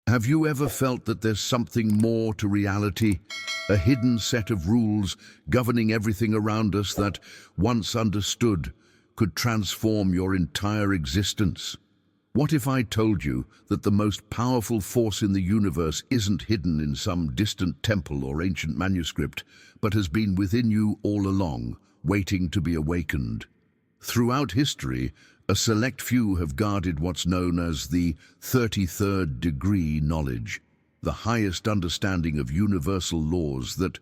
Have you ever felt that there's something more to reality? A hidden set of rules governing everything around us that, once understood, could transform your entire existence? What if I told you that the most powerful force in the universe isn't hidden in some distant temple or ancient manuscript, but has been within you all along, waiting to be awakened? Throughout history, a select few have guarded what's known as the 33rd degree knowledge, the highest understanding of universal laws that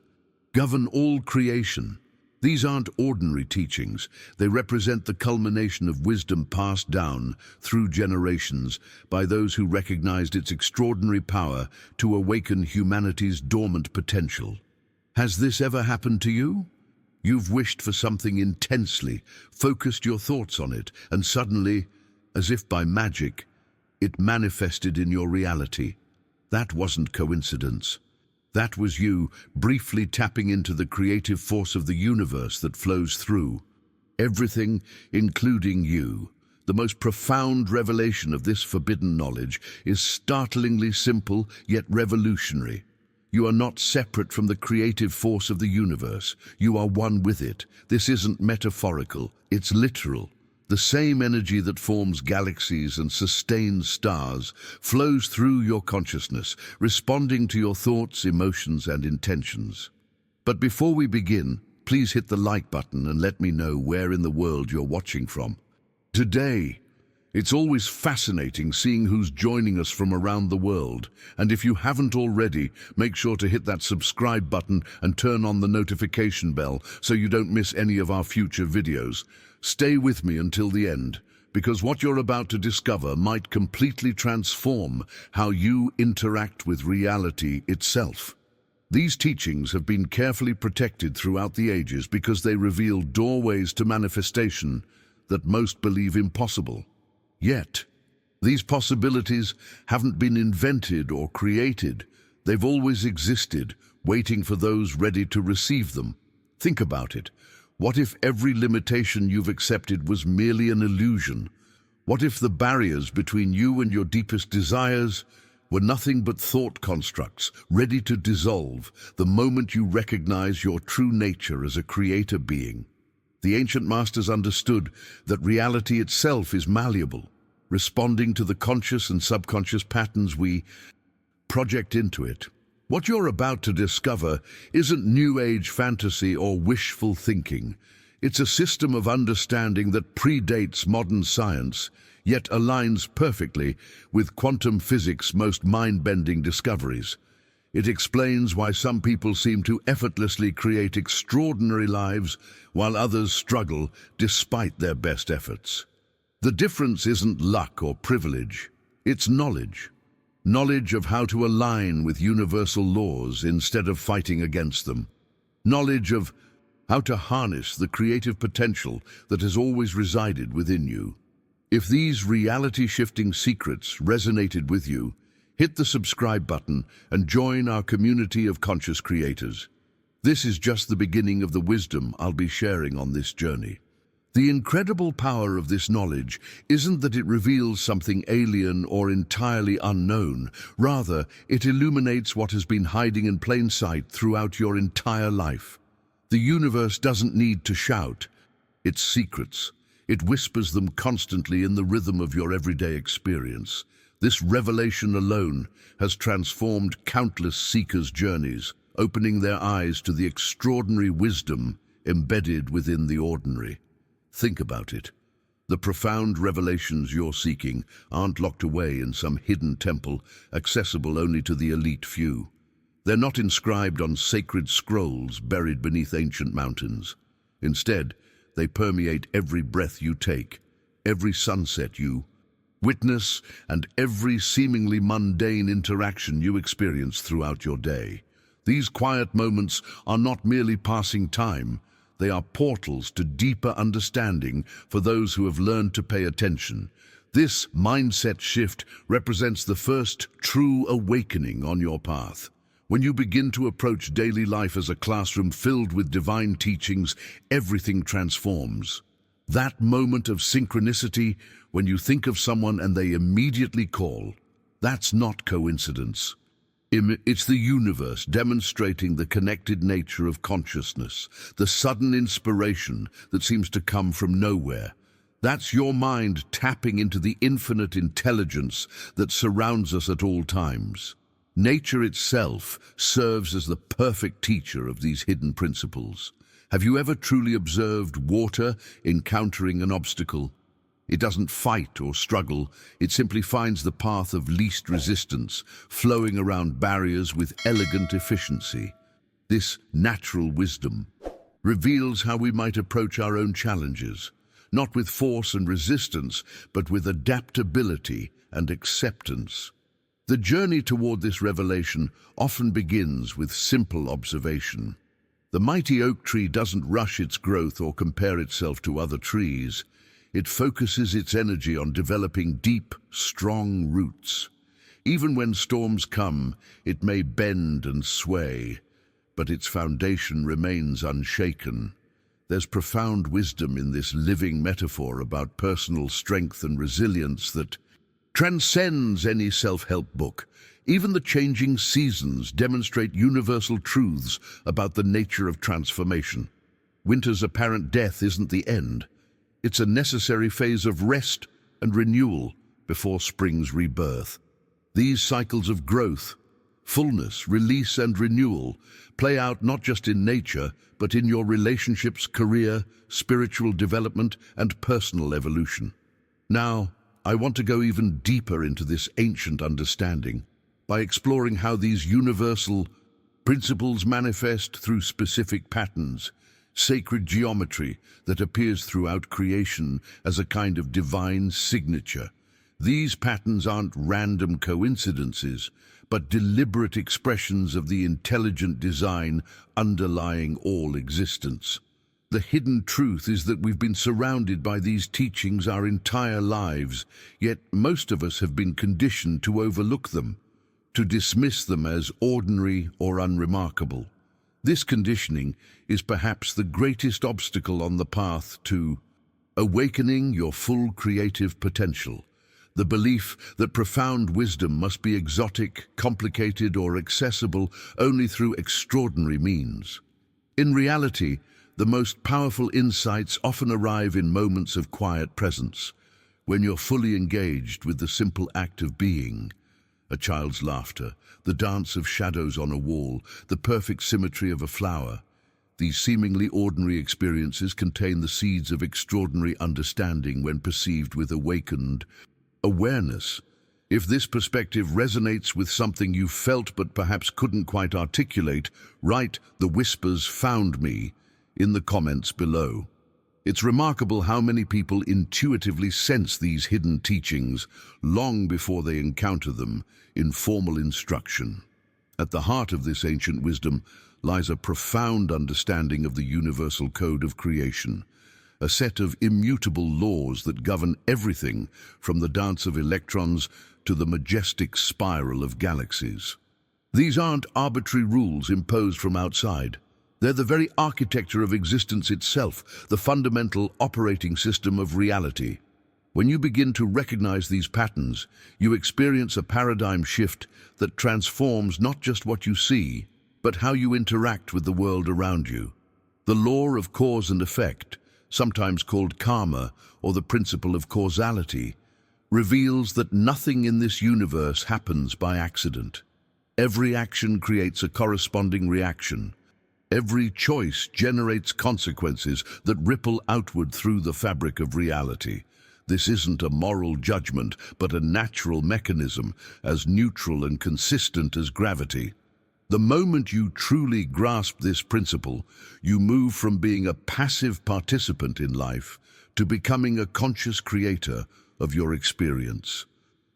govern all creation. These aren't ordinary teachings. They represent the culmination of wisdom passed down through generations by those who recognized its extraordinary power to awaken humanity's dormant potential. Has this ever happened to you? You've wished for something intensely, focused your thoughts on it, and suddenly, as if by magic, it manifested in your reality. That wasn't coincidence. That was you briefly tapping into the creative force of the universe that flows through everything, including you. The most profound revelation of this forbidden knowledge is startlingly simple yet revolutionary. You are not separate from the creative force of the universe. You are one with it. This isn't metaphorical, it's literal. The same energy that forms galaxies and sustains stars flows through your consciousness, responding to your thoughts, emotions, and intentions. But before we begin, please hit the like button and let me know where in the world you're watching from. Today, it's always fascinating seeing who's joining us from around the world. And if you haven't already, make sure to hit that subscribe button and turn on the notification bell so you don't miss any of our future videos. Stay with me until the end, because what you're about to discover might completely transform how you interact with reality itself. These teachings have been carefully protected throughout the ages because they reveal doorways to manifestation that most believe impossible. Yet, these possibilities haven't been invented or created. They've always existed, waiting for those ready to receive them. Think about it. What if every limitation you've accepted was merely an illusion? What if the barriers between you and your deepest desires were nothing but thought constructs, ready to dissolve the moment you recognize your true nature as a creator being? The ancient masters understood that reality itself is malleable, responding to the conscious and subconscious patterns we project into it. What you're about to discover isn't New Age fantasy or wishful thinking. It's a system of understanding that predates modern science, yet aligns perfectly with quantum physics' most mind-bending discoveries. It explains why some people seem to effortlessly create extraordinary lives while others struggle despite their best efforts. The difference isn't luck or privilege, it's knowledge. Knowledge of how to align with universal laws instead of fighting against them. Knowledge of how to harness the creative potential that has always resided within you. If these reality-shifting secrets resonated with you, hit the subscribe button and join our community of conscious creators. This is just the beginning of the wisdom I'll be sharing on this journey. The incredible power of this knowledge isn't that it reveals something alien or entirely unknown. Rather, it illuminates what has been hiding in plain sight throughout your entire life. The universe doesn't need to shout its secrets. It whispers them constantly in the rhythm of your everyday experience. This revelation alone has transformed countless seekers' journeys, opening their eyes to the extraordinary wisdom embedded within the ordinary. Think about it. The profound revelations you're seeking aren't locked away in some hidden temple, accessible only to the elite few. They're not inscribed on sacred scrolls buried beneath ancient mountains. Instead, they permeate every breath you take, every sunset you witness, and every seemingly mundane interaction you experience throughout your day. These quiet moments are not merely passing time. They are portals to deeper understanding for those who have learned to pay attention. This mindset shift represents the first true awakening on your path. When you begin to approach daily life as a classroom filled with divine teachings, everything transforms. That moment of synchronicity, when you think of someone and they immediately call, That's not coincidence. It's the universe demonstrating the connected nature of consciousness, the sudden inspiration that seems to come from nowhere. That's your mind tapping into the infinite intelligence that surrounds us at all times. Nature itself serves as the perfect teacher of these hidden principles. Have you ever truly observed water encountering an obstacle? It doesn't fight or struggle, it simply finds the path of least resistance, flowing around barriers with elegant efficiency. This natural wisdom reveals how we might approach our own challenges, not with force and resistance, but with adaptability and acceptance. The journey toward this revelation often begins with simple observation. The mighty oak tree doesn't rush its growth or compare itself to other trees. It focuses its energy on developing deep, strong roots. Even when storms come, it may bend and sway, but its foundation remains unshaken. There's profound wisdom in this living metaphor about personal strength and resilience that transcends any self-help book. Even the changing seasons demonstrate universal truths about the nature of transformation. Winter's apparent death isn't the end. It's a necessary phase of rest and renewal before spring's rebirth. These cycles of growth, fullness, release, and renewal play out not just in nature, but in your relationships, career, spiritual development, and personal evolution. Now, I want to go even deeper into this ancient understanding by exploring how these universal principles manifest through specific patterns, sacred geometry that appears throughout creation as a kind of divine signature. These patterns aren't random coincidences, but deliberate expressions of the intelligent design underlying all existence. The hidden truth is that we've been surrounded by these teachings our entire lives, yet most of us have been conditioned to overlook them, to dismiss them as ordinary or unremarkable. This conditioning is perhaps the greatest obstacle on the path to awakening your full creative potential. The belief that profound wisdom must be exotic, complicated, or accessible only through extraordinary means. In reality, the most powerful insights often arrive in moments of quiet presence, when you're fully engaged with the simple act of being. A child's laughter, the dance of shadows on a wall, the perfect symmetry of a flower. These seemingly ordinary experiences contain the seeds of extraordinary understanding when perceived with awakened awareness. If this perspective resonates with something you felt but perhaps couldn't quite articulate, write "The Whispers Found Me" in the comments below. It's remarkable how many people intuitively sense these hidden teachings long before they encounter them in formal instruction. At the heart of this ancient wisdom lies a profound understanding of the universal code of creation, a set of immutable laws that govern everything from the dance of electrons to the majestic spiral of galaxies. These aren't arbitrary rules imposed from outside. They're the very architecture of existence itself, the fundamental operating system of reality. When you begin to recognize these patterns, you experience a paradigm shift that transforms not just what you see, but how you interact with the world around you. The law of cause and effect, sometimes called karma or the principle of causality, reveals that nothing in this universe happens by accident. Every action creates a corresponding reaction. Every choice generates consequences that ripple outward through the fabric of reality. This isn't a moral judgment, but a natural mechanism, as neutral and consistent as gravity. The moment you truly grasp this principle, you move from being a passive participant in life to becoming a conscious creator of your experience.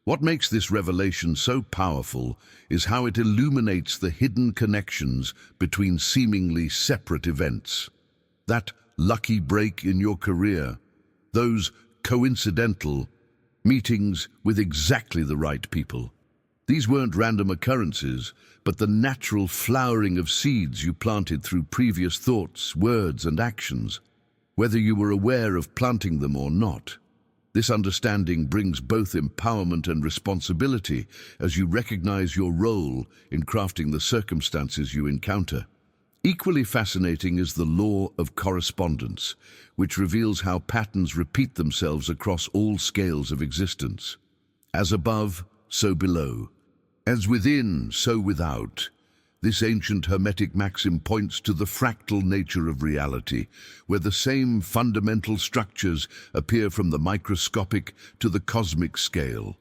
What makes this revelation so powerful is how it illuminates the hidden connections between seemingly separate events. That lucky break in your career, those coincidental meetings with exactly the right people. These weren't random occurrences, but the natural flowering of seeds you planted through previous thoughts, words, and actions, whether you were aware of planting them or not. This understanding brings both empowerment and responsibility as you recognize your role in crafting the circumstances you encounter. Equally fascinating is the law of correspondence, which reveals how patterns repeat themselves across all scales of existence. As above, so below. As within, so without. This ancient Hermetic maxim points to the fractal nature of reality, where the same fundamental structures appear from the microscopic to the cosmic scale.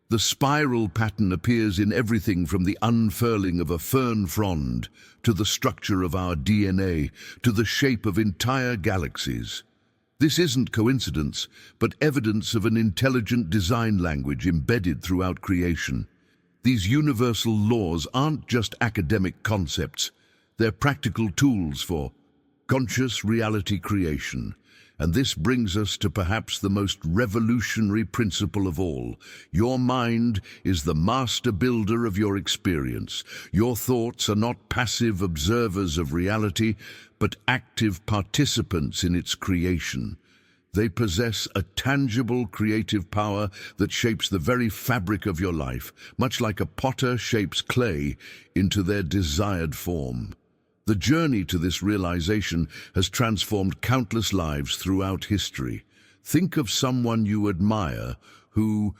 The spiral pattern appears in everything from the unfurling of a fern frond to the structure of our DNA to the shape of entire galaxies. This isn't coincidence, but evidence of an intelligent design language embedded throughout creation. These universal laws aren't just academic concepts, they're practical tools for conscious reality creation. And this brings us to perhaps the most revolutionary principle of all. Your mind is the master builder of your experience. Your thoughts are not passive observers of reality, but active participants in its creation. They possess a tangible creative power that shapes the very fabric of your life, much like a potter shapes clay into their desired form. The journey to this realization has transformed countless lives throughout history. Think of someone you admire who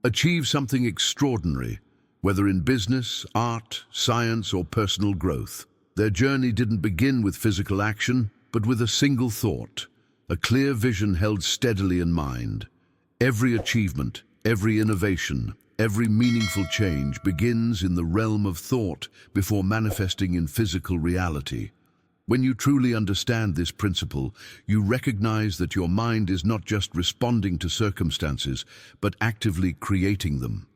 achieved something extraordinary, whether in business, art, science, or personal growth. Their journey didn't begin with physical action, but with a single thought. A clear vision held steadily in mind. Every achievement, every innovation, every meaningful change begins in the realm of thought before manifesting in physical reality. When you truly understand this principle, you recognize that your mind is not just responding to circumstances, but actively creating them.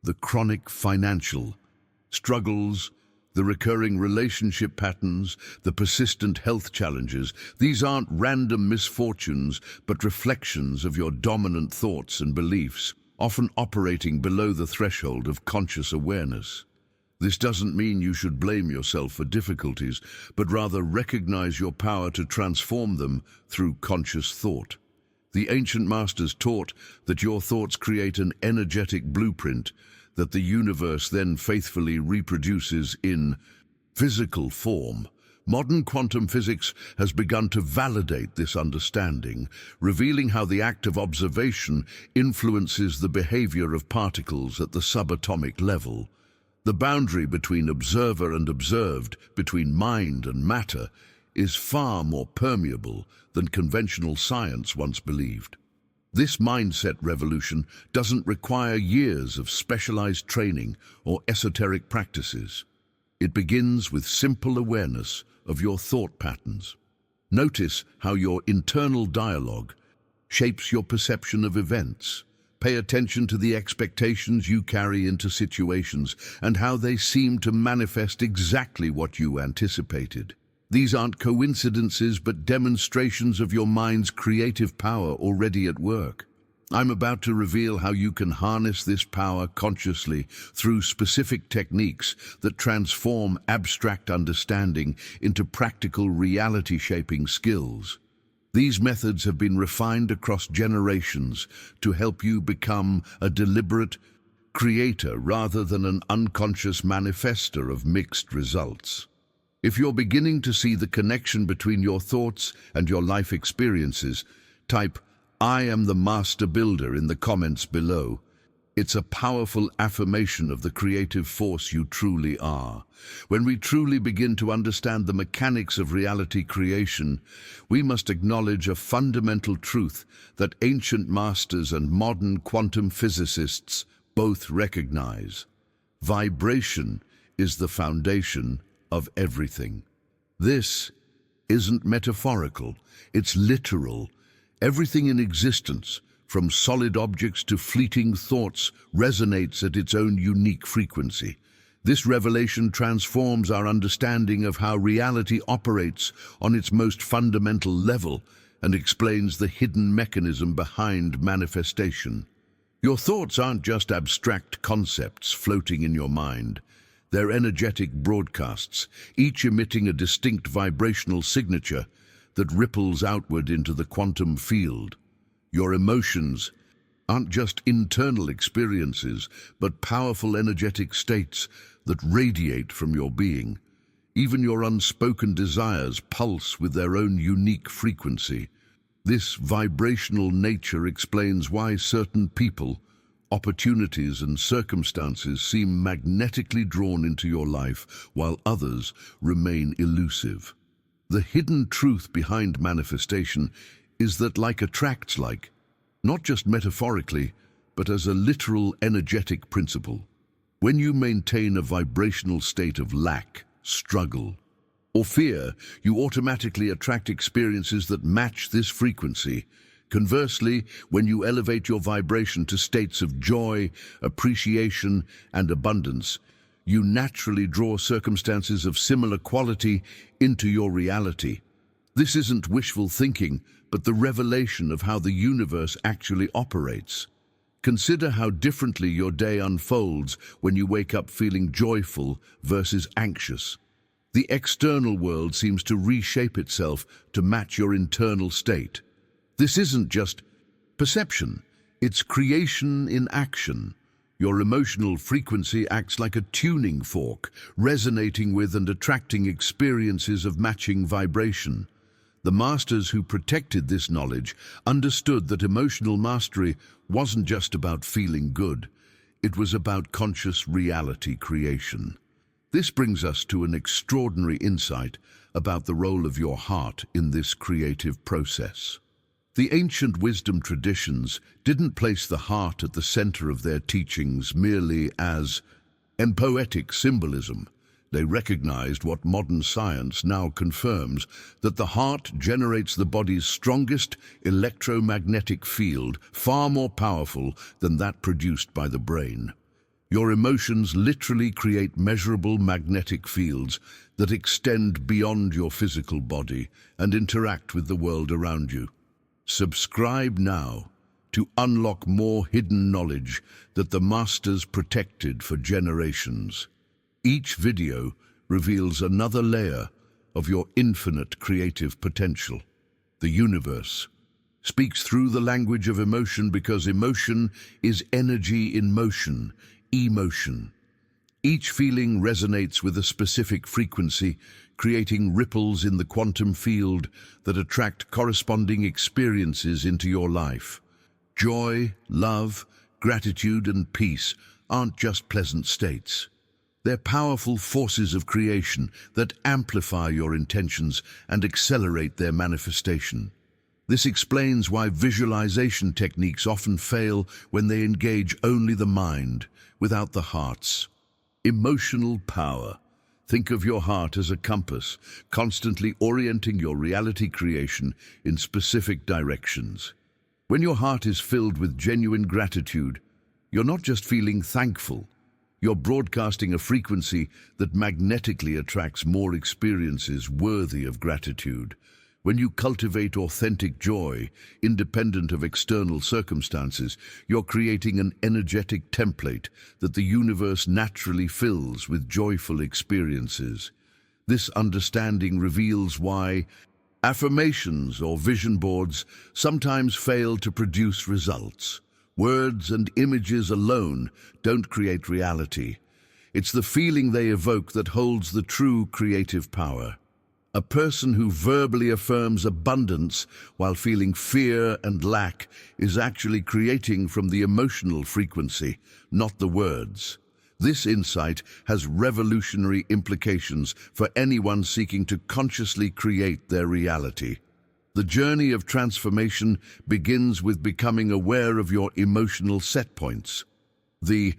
The chronic financial struggles, the recurring relationship patterns, the persistent health challenges, these aren't random misfortunes, but reflections of your dominant thoughts and beliefs, often operating below the threshold of conscious awareness. This doesn't mean you should blame yourself for difficulties, but rather recognize your power to transform them through conscious thought. The ancient masters taught that your thoughts create an energetic blueprint that the universe then faithfully reproduces in physical form. Modern quantum physics has begun to validate this understanding, revealing how the act of observation influences the behavior of particles at the subatomic level. The boundary between observer and observed, between mind and matter, is far more permeable than conventional science once believed. This mindset revolution doesn't require years of specialized training or esoteric practices. It begins with simple awareness of your thought patterns. Notice how your internal dialogue shapes your perception of events. Pay attention to the expectations you carry into situations and how they seem to manifest exactly what you anticipated. These aren't coincidences, but demonstrations of your mind's creative power already at work. I'm about to reveal how you can harness this power consciously through specific techniques that transform abstract understanding into practical reality-shaping skills. These methods have been refined across generations to help you become a deliberate creator rather than an unconscious manifester of mixed results. If you're beginning to see the connection between your thoughts and your life experiences, type "I am the master builder" in the comments below. It's a powerful affirmation of the creative force you truly are. When we truly begin to understand the mechanics of reality creation, we must acknowledge a fundamental truth that ancient masters and modern quantum physicists both recognize. Vibration is the foundation of everything. This isn't metaphorical, it's literal. Everything in existence, from solid objects to fleeting thoughts, resonates at its own unique frequency. This revelation transforms our understanding of how reality operates on its most fundamental level and explains the hidden mechanism behind manifestation. Your thoughts aren't just abstract concepts floating in your mind. They're energetic broadcasts, each emitting a distinct vibrational signature that ripples outward into the quantum field. Your emotions, aren't just internal experiences, but powerful energetic states that radiate from your being. Even your unspoken desires pulse with their own unique frequency. This vibrational nature explains why certain people, opportunities and circumstances seem magnetically drawn into your life, while others remain elusive. The hidden truth behind manifestation is that like attracts like, not just metaphorically, but as a literal energetic principle. When you maintain a vibrational state of lack, struggle, or fear, you automatically attract experiences that match this frequency. Conversely, when you elevate your vibration to states of joy, appreciation, and abundance, you naturally draw circumstances of similar quality into your reality. This isn't wishful thinking, but the revelation of how the universe actually operates. Consider how differently your day unfolds when you wake up feeling joyful versus anxious. The external world seems to reshape itself to match your internal state. This isn't just perception, it's creation in action. Your emotional frequency acts like a tuning fork, resonating with and attracting experiences of matching vibration. The masters who protected this knowledge understood that emotional mastery wasn't just about feeling good, it was about conscious reality creation. This brings us to an extraordinary insight about the role of your heart in this creative process. The ancient wisdom traditions didn't place the heart at the center of their teachings merely as an poetic symbolism. They recognized what modern science now confirms, that the heart generates the body's strongest electromagnetic field, far more powerful than that produced by the brain. Your emotions literally create measurable magnetic fields that extend beyond your physical body and interact with the world around you. Subscribe now to unlock more hidden knowledge that the masters protected for generations. Each video reveals another layer of your infinite creative potential. The universe speaks through the language of emotion because emotion is energy in motion, emotion. Each feeling resonates with a specific frequency, creating ripples in the quantum field that attract corresponding experiences into your life. Joy, love, gratitude, and peace aren't just pleasant states. They're powerful forces of creation that amplify your intentions and accelerate their manifestation. This explains why visualization techniques often fail when they engage only the mind, without the heart's emotional power. Think of your heart as a compass, constantly orienting your reality creation in specific directions. When your heart is filled with genuine gratitude, you're not just feeling thankful, you're broadcasting a frequency that magnetically attracts more experiences worthy of gratitude. When you cultivate authentic joy, independent of external circumstances, you're creating an energetic template that the universe naturally fills with joyful experiences. This understanding reveals why affirmations or vision boards sometimes fail to produce results. Words and images alone don't create reality. It's the feeling they evoke that holds the true creative power. A person who verbally affirms abundance while feeling fear and lack is actually creating from the emotional frequency, not the words. This insight has revolutionary implications for anyone seeking to consciously create their reality. The journey of transformation begins with becoming aware of your emotional set points, the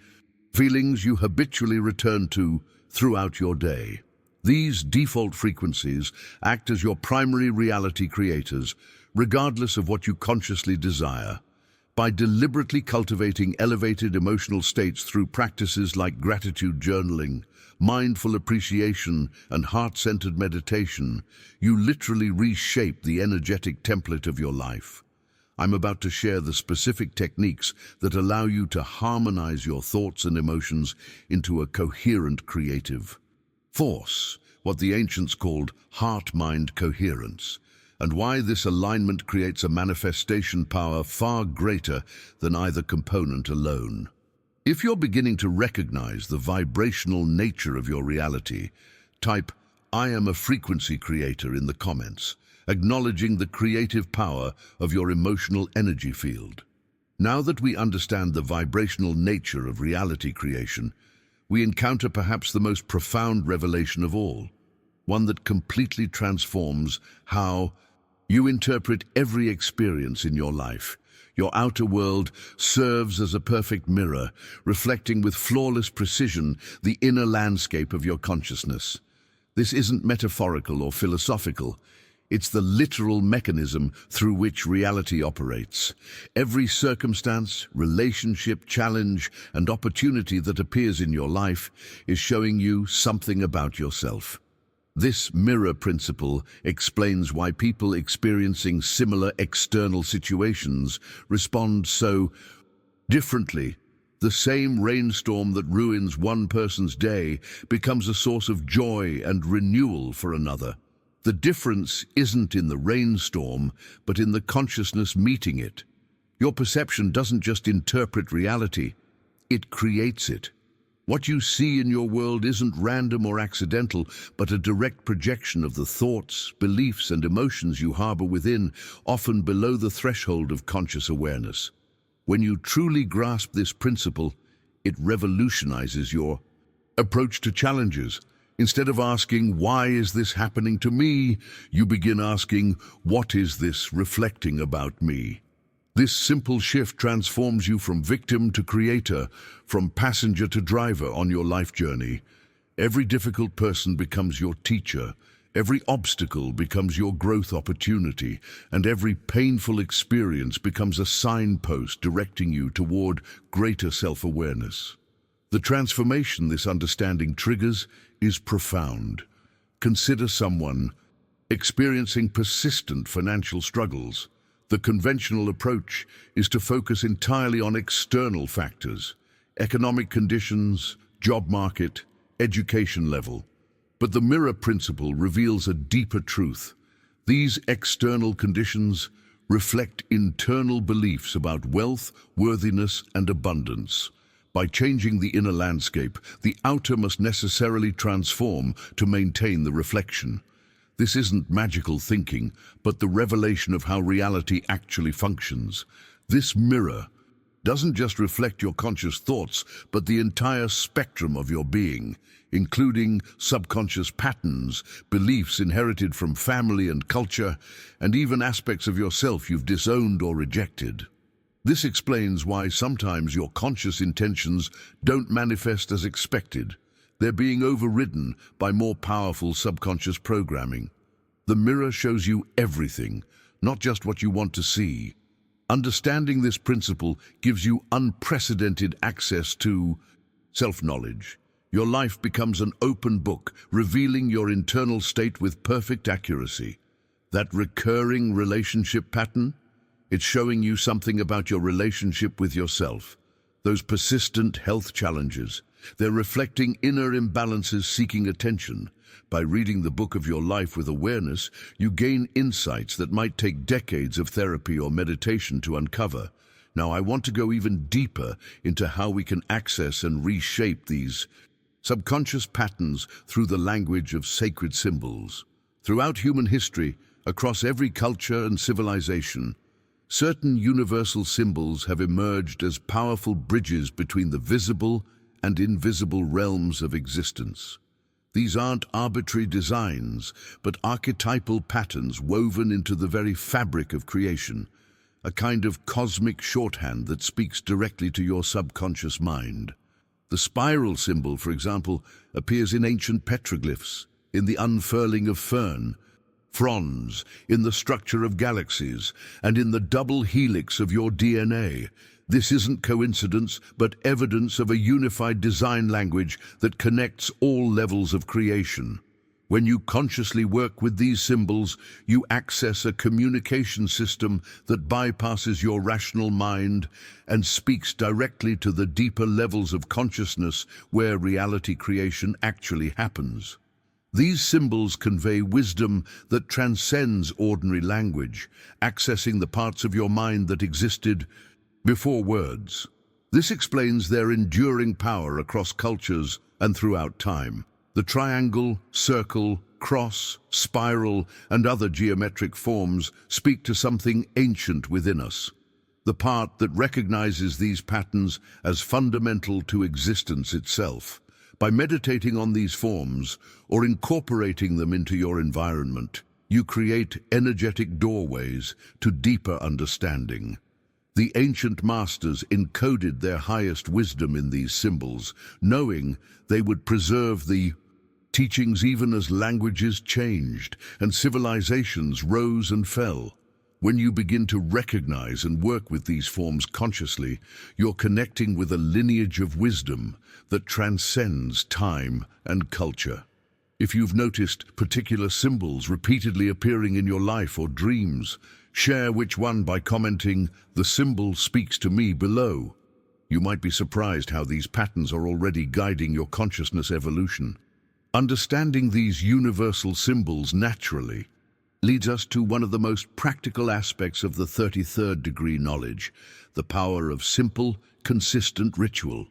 feelings you habitually return to throughout your day. These default frequencies act as your primary reality creators, regardless of what you consciously desire. By deliberately cultivating elevated emotional states through practices like gratitude journaling, mindful appreciation, and heart-centered meditation, you literally reshape the energetic template of your life. I'm about to share the specific techniques that allow you to harmonize your thoughts and emotions into a coherent creative force, what the ancients called heart-mind coherence. and why this alignment creates a manifestation power far greater than either component alone. If you're beginning to recognize the vibrational nature of your reality, type "I am a frequency creator" in the comments, acknowledging the creative power of your emotional energy field. Now that we understand the vibrational nature of reality creation, we encounter perhaps the most profound revelation of all, one that completely transforms how you interpret every experience in your life. Your outer world serves as a perfect mirror, reflecting with flawless precision the inner landscape of your consciousness. This isn't metaphorical or philosophical. It's the literal mechanism through which reality operates. Every circumstance, relationship, challenge, and opportunity that appears in your life is showing you something about yourself. This mirror principle explains why people experiencing similar external situations respond so differently. The same rainstorm that ruins one person's day becomes a source of joy and renewal for another. The difference isn't in the rainstorm, but in the consciousness meeting it. Your perception doesn't just interpret reality, it creates it. What you see in your world isn't random or accidental, but a direct projection of the thoughts, beliefs, and emotions you harbor within, often below the threshold of conscious awareness. When you truly grasp this principle, it revolutionizes your approach to challenges. Instead of asking, "Why is this happening to me?" you begin asking, "What is this reflecting about me?" This simple shift transforms you from victim to creator, from passenger to driver on your life journey. Every difficult person becomes your teacher, every obstacle becomes your growth opportunity, and every painful experience becomes a signpost directing you toward greater self-awareness. The transformation this understanding triggers is profound. Consider someone experiencing persistent financial struggles. The conventional approach is to focus entirely on external factors, economic conditions, job market, education level. But the mirror principle reveals a deeper truth. These external conditions reflect internal beliefs about wealth, worthiness, and abundance. By changing the inner landscape, the outer must necessarily transform to maintain the reflection. This isn't magical thinking, but the revelation of how reality actually functions. This mirror doesn't just reflect your conscious thoughts, but the entire spectrum of your being, including subconscious patterns, beliefs inherited from family and culture, and even aspects of yourself you've disowned or rejected. This explains why sometimes your conscious intentions don't manifest as expected. They're being overridden by more powerful subconscious programming. The mirror shows you everything, not just what you want to see. Understanding this principle gives you unprecedented access to self-knowledge. Your life becomes an open book, revealing your internal state with perfect accuracy. That recurring relationship pattern? It's showing you something about your relationship with yourself. Those persistent health challenges, they're reflecting inner imbalances seeking attention. By reading the book of your life with awareness, you gain insights that might take decades of therapy or meditation to uncover. Now, I want to go even deeper into how we can access and reshape these subconscious patterns through the language of sacred symbols. Throughout human history, across every culture and civilization, certain universal symbols have emerged as powerful bridges between the visible and invisible realms of existence. These aren't arbitrary designs, but archetypal patterns woven into the very fabric of creation, a kind of cosmic shorthand that speaks directly to your subconscious mind. The spiral symbol, for example, appears in ancient petroglyphs, in the unfurling of fronds, in the structure of galaxies, and in the double helix of your DNA. This isn't coincidence, but evidence of a unified design language that connects all levels of creation. When you consciously work with these symbols, you access a communication system that bypasses your rational mind and speaks directly to the deeper levels of consciousness where reality creation actually happens. These symbols convey wisdom that transcends ordinary language, accessing the parts of your mind that existed before words. This explains their enduring power across cultures and throughout time. The triangle, circle, cross, spiral, and other geometric forms speak to something ancient within us, the part that recognizes these patterns as fundamental to existence itself. By meditating on these forms or incorporating them into your environment, you create energetic doorways to deeper understanding. The ancient masters encoded their highest wisdom in these symbols, knowing they would preserve the teachings even as languages changed and civilizations rose and fell. When you begin to recognize and work with these forms consciously, you're connecting with a lineage of wisdom that transcends time and culture. If you've noticed particular symbols repeatedly appearing in your life or dreams, share which one by commenting, "The symbol speaks to me," below. You might be surprised how these patterns are already guiding your consciousness evolution. Understanding these universal symbols naturally leads us to one of the most practical aspects of the 33rd degree knowledge, the power of simple, consistent ritual.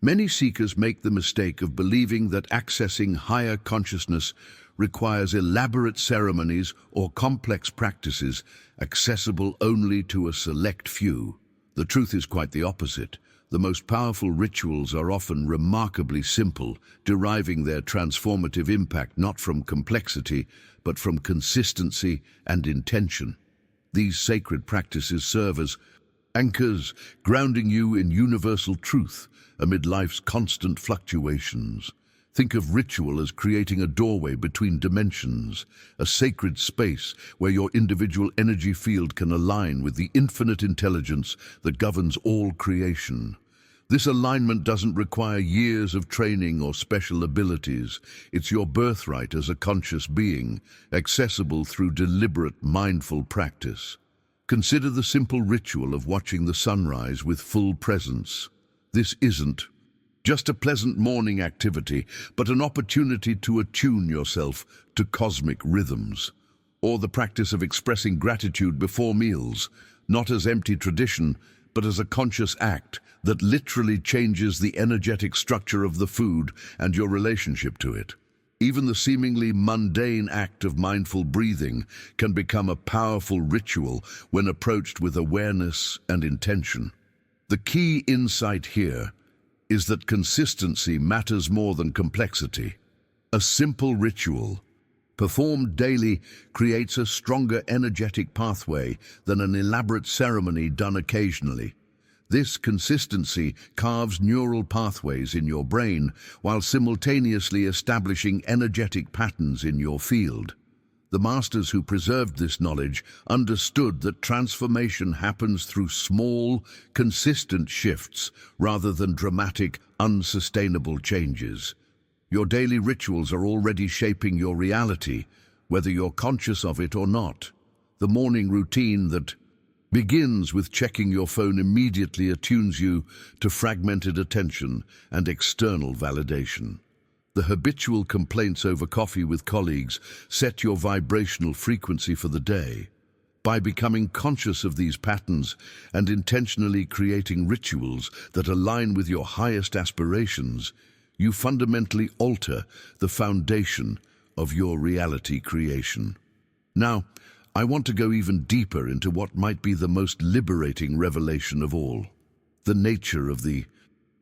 Many seekers make the mistake of believing that accessing higher consciousness requires elaborate ceremonies or complex practices accessible only to a select few. The truth is quite the opposite. The most powerful rituals are often remarkably simple, deriving their transformative impact not from complexity, but from consistency and intention. These sacred practices serve as anchors, grounding you in universal truth amid life's constant fluctuations. Think of ritual as creating a doorway between dimensions, a sacred space where your individual energy field can align with the infinite intelligence that governs all creation. This alignment doesn't require years of training or special abilities. It's your birthright as a conscious being, accessible through deliberate, mindful practice. Consider the simple ritual of watching the sunrise with full presence. This isn't just a pleasant morning activity, but an opportunity to attune yourself to cosmic rhythms. Or the practice of expressing gratitude before meals, not as empty tradition, but as a conscious act that literally changes the energetic structure of the food and your relationship to it. Even the seemingly mundane act of mindful breathing can become a powerful ritual when approached with awareness and intention. The key insight here is that consistency matters more than complexity. A simple ritual, performed daily, creates a stronger energetic pathway than an elaborate ceremony done occasionally. This consistency carves neural pathways in your brain while simultaneously establishing energetic patterns in your field. The masters who preserved this knowledge understood that transformation happens through small, consistent shifts rather than dramatic, unsustainable changes. Your daily rituals are already shaping your reality, whether you're conscious of it or not. The morning routine that begins with checking your phone immediately attunes you to fragmented attention and external validation. The habitual complaints over coffee with colleagues set your vibrational frequency for the day. By becoming conscious of these patterns and intentionally creating rituals that align with your highest aspirations, you fundamentally alter the foundation of your reality creation. Now, I want to go even deeper into what might be the most liberating revelation of all: the nature of the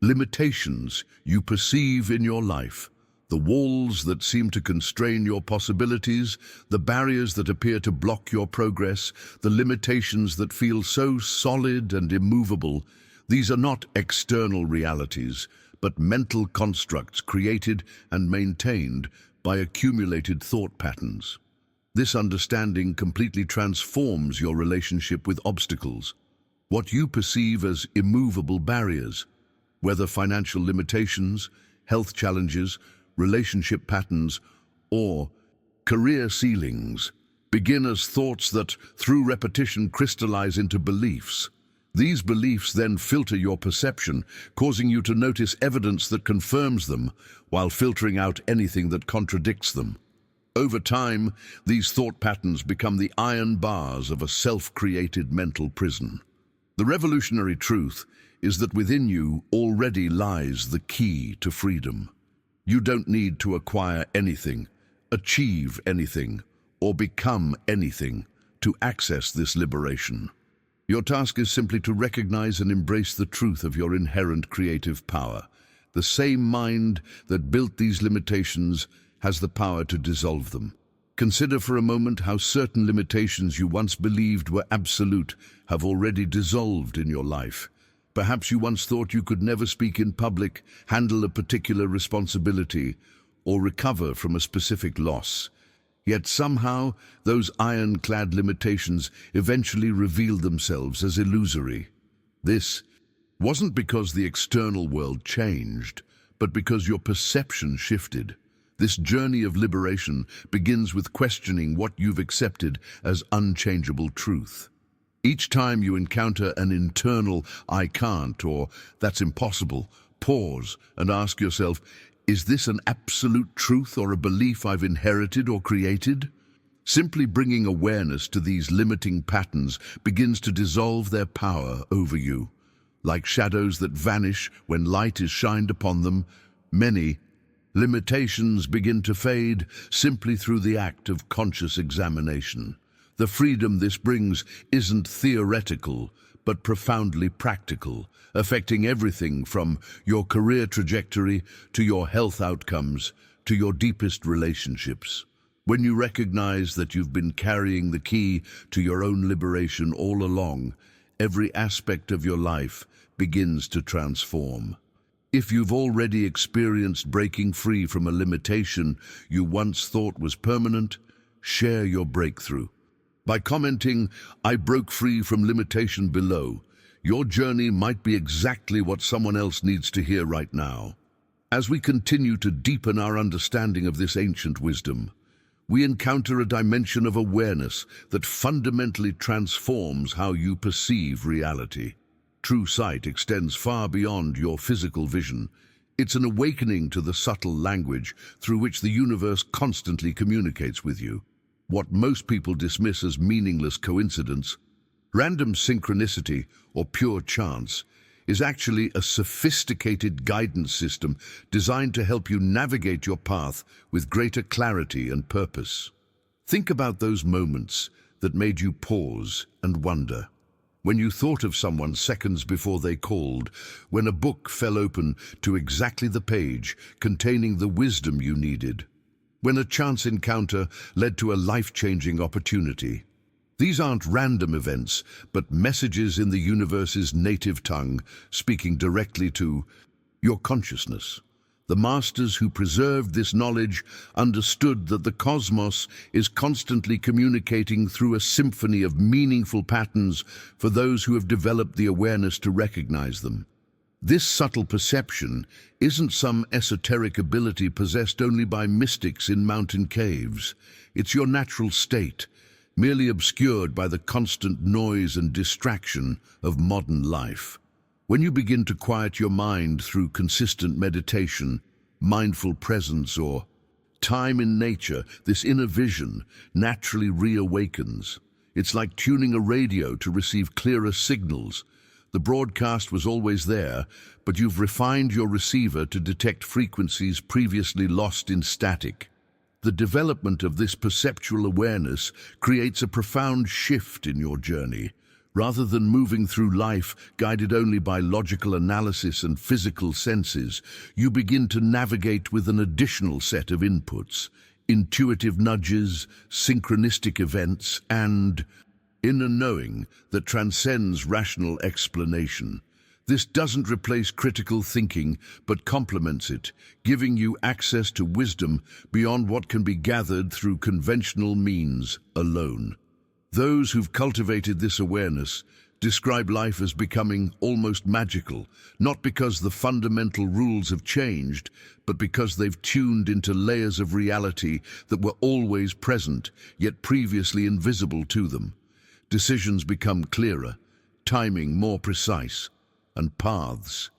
limitations you perceive in your life, the walls that seem to constrain your possibilities, the barriers that appear to block your progress, the limitations that feel so solid and immovable. These are not external realities, but mental constructs created and maintained by accumulated thought patterns. This understanding completely transforms your relationship with obstacles. What you perceive as immovable barriers, whether financial limitations, health challenges, relationship patterns, or career ceilings, begin as thoughts that, through repetition, crystallize into beliefs. These beliefs then filter your perception, causing you to notice evidence that confirms them, while filtering out anything that contradicts them. Over time, these thought patterns become the iron bars of a self-created mental prison. The revolutionary truth is that within you already lies the key to freedom. You don't need to acquire anything, achieve anything, or become anything to access this liberation. Your task is simply to recognize and embrace the truth of your inherent creative power. The same mind that built these limitations has the power to dissolve them. Consider for a moment how certain limitations you once believed were absolute have already dissolved in your life. Perhaps you once thought you could never speak in public, handle a particular responsibility, or recover from a specific loss. Yet somehow, those ironclad limitations eventually revealed themselves as illusory. This wasn't because the external world changed, but because your perception shifted. This journey of liberation begins with questioning what you've accepted as unchangeable truth. Each time you encounter an internal "I can't" or "that's impossible," pause and ask yourself, is this an absolute truth or a belief I've inherited or created? Simply bringing awareness to these limiting patterns begins to dissolve their power over you. Like shadows that vanish when light is shined upon them, many limitations begin to fade simply through the act of conscious examination. The freedom this brings isn't theoretical, but profoundly practical, affecting everything from your career trajectory to your health outcomes to your deepest relationships. When you recognize that you've been carrying the key to your own liberation all along, every aspect of your life begins to transform. If you've already experienced breaking free from a limitation you once thought was permanent, share your breakthrough. By commenting, "I broke free from limitation" below, your journey might be exactly what someone else needs to hear right now. As we continue to deepen our understanding of this ancient wisdom, we encounter a dimension of awareness that fundamentally transforms how you perceive reality. True sight extends far beyond your physical vision. It's an awakening to the subtle language through which the universe constantly communicates with you. What most people dismiss as meaningless coincidence, random synchronicity, or pure chance, is actually a sophisticated guidance system designed to help you navigate your path with greater clarity and purpose. Think about those moments that made you pause and wonder. When you thought of someone seconds before they called, when a book fell open to exactly the page containing the wisdom you needed, when a chance encounter led to a life-changing opportunity. These aren't random events, but messages in the universe's native tongue, speaking directly to your consciousness. The masters who preserved this knowledge understood that the cosmos is constantly communicating through a symphony of meaningful patterns for those who have developed the awareness to recognize them. This subtle perception isn't some esoteric ability possessed only by mystics in mountain caves. It's your natural state, merely obscured by the constant noise and distraction of modern life. When you begin to quiet your mind through consistent meditation, mindful presence, or time in nature, this inner vision naturally reawakens. It's like tuning a radio to receive clearer signals. The broadcast was always there, but you've refined your receiver to detect frequencies previously lost in static. The development of this perceptual awareness creates a profound shift in your journey. Rather than moving through life guided only by logical analysis and physical senses, you begin to navigate with an additional set of inputs: intuitive nudges, synchronistic events, and inner knowing that transcends rational explanation. This doesn't replace critical thinking, but complements it, giving you access to wisdom beyond what can be gathered through conventional means alone. Those who've cultivated this awareness describe life as becoming almost magical, not because the fundamental rules have changed, but because they've tuned into layers of reality that were always present, yet previously invisible to them. Decisions become clearer, timing more precise, and paths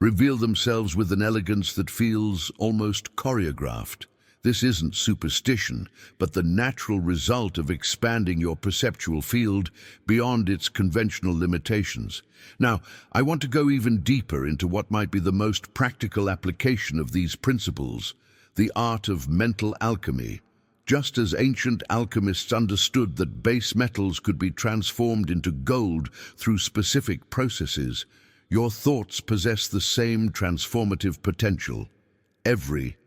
reveal themselves with an elegance that feels almost choreographed. This isn't superstition, but the natural result of expanding your perceptual field beyond its conventional limitations. Now, I want to go even deeper into what might be the most practical application of these principles, the art of mental alchemy. Just as ancient alchemists understood that base metals could be transformed into gold through specific processes, your thoughts possess the same transformative potential. Every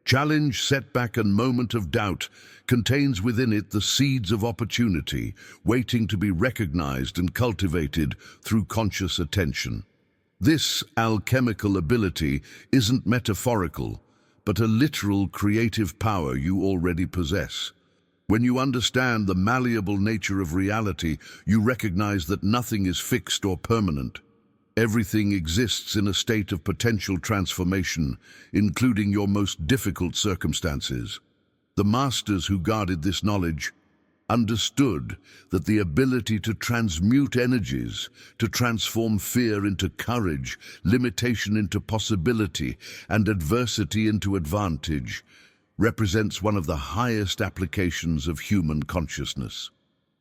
challenge, setback, and moment of doubt contains within it the seeds of opportunity, waiting to be recognized and cultivated through conscious attention. This alchemical ability isn't metaphorical, but a literal creative power you already possess. When you understand the malleable nature of reality, you recognize that nothing is fixed or permanent. Everything exists in a state of potential transformation, including your most difficult circumstances. The masters who guarded this knowledge understood that the ability to transmute energies, to transform fear into courage, limitation into possibility, and adversity into advantage, represents one of the highest applications of human consciousness.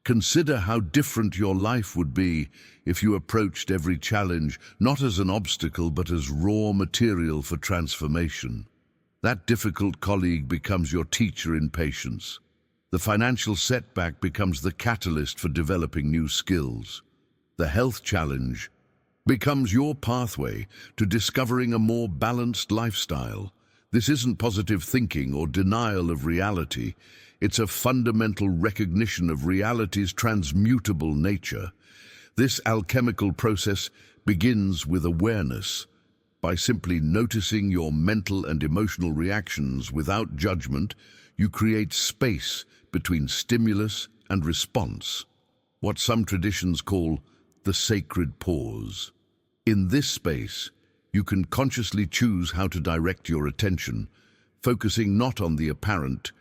Consider how different your life would be if you approached every challenge not as an obstacle but as raw material for transformation. That difficult colleague becomes your teacher in patience. The financial setback becomes the catalyst for developing new skills. The health challenge becomes your pathway to discovering a more balanced lifestyle. This isn't positive thinking or denial of reality. It's a fundamental recognition of reality's transmutable nature. This alchemical process begins with awareness. By simply noticing your mental and emotional reactions without judgment, you create space between stimulus and response, what some traditions call the sacred pause. In this space, you can consciously choose how to direct your attention, focusing not on the apparent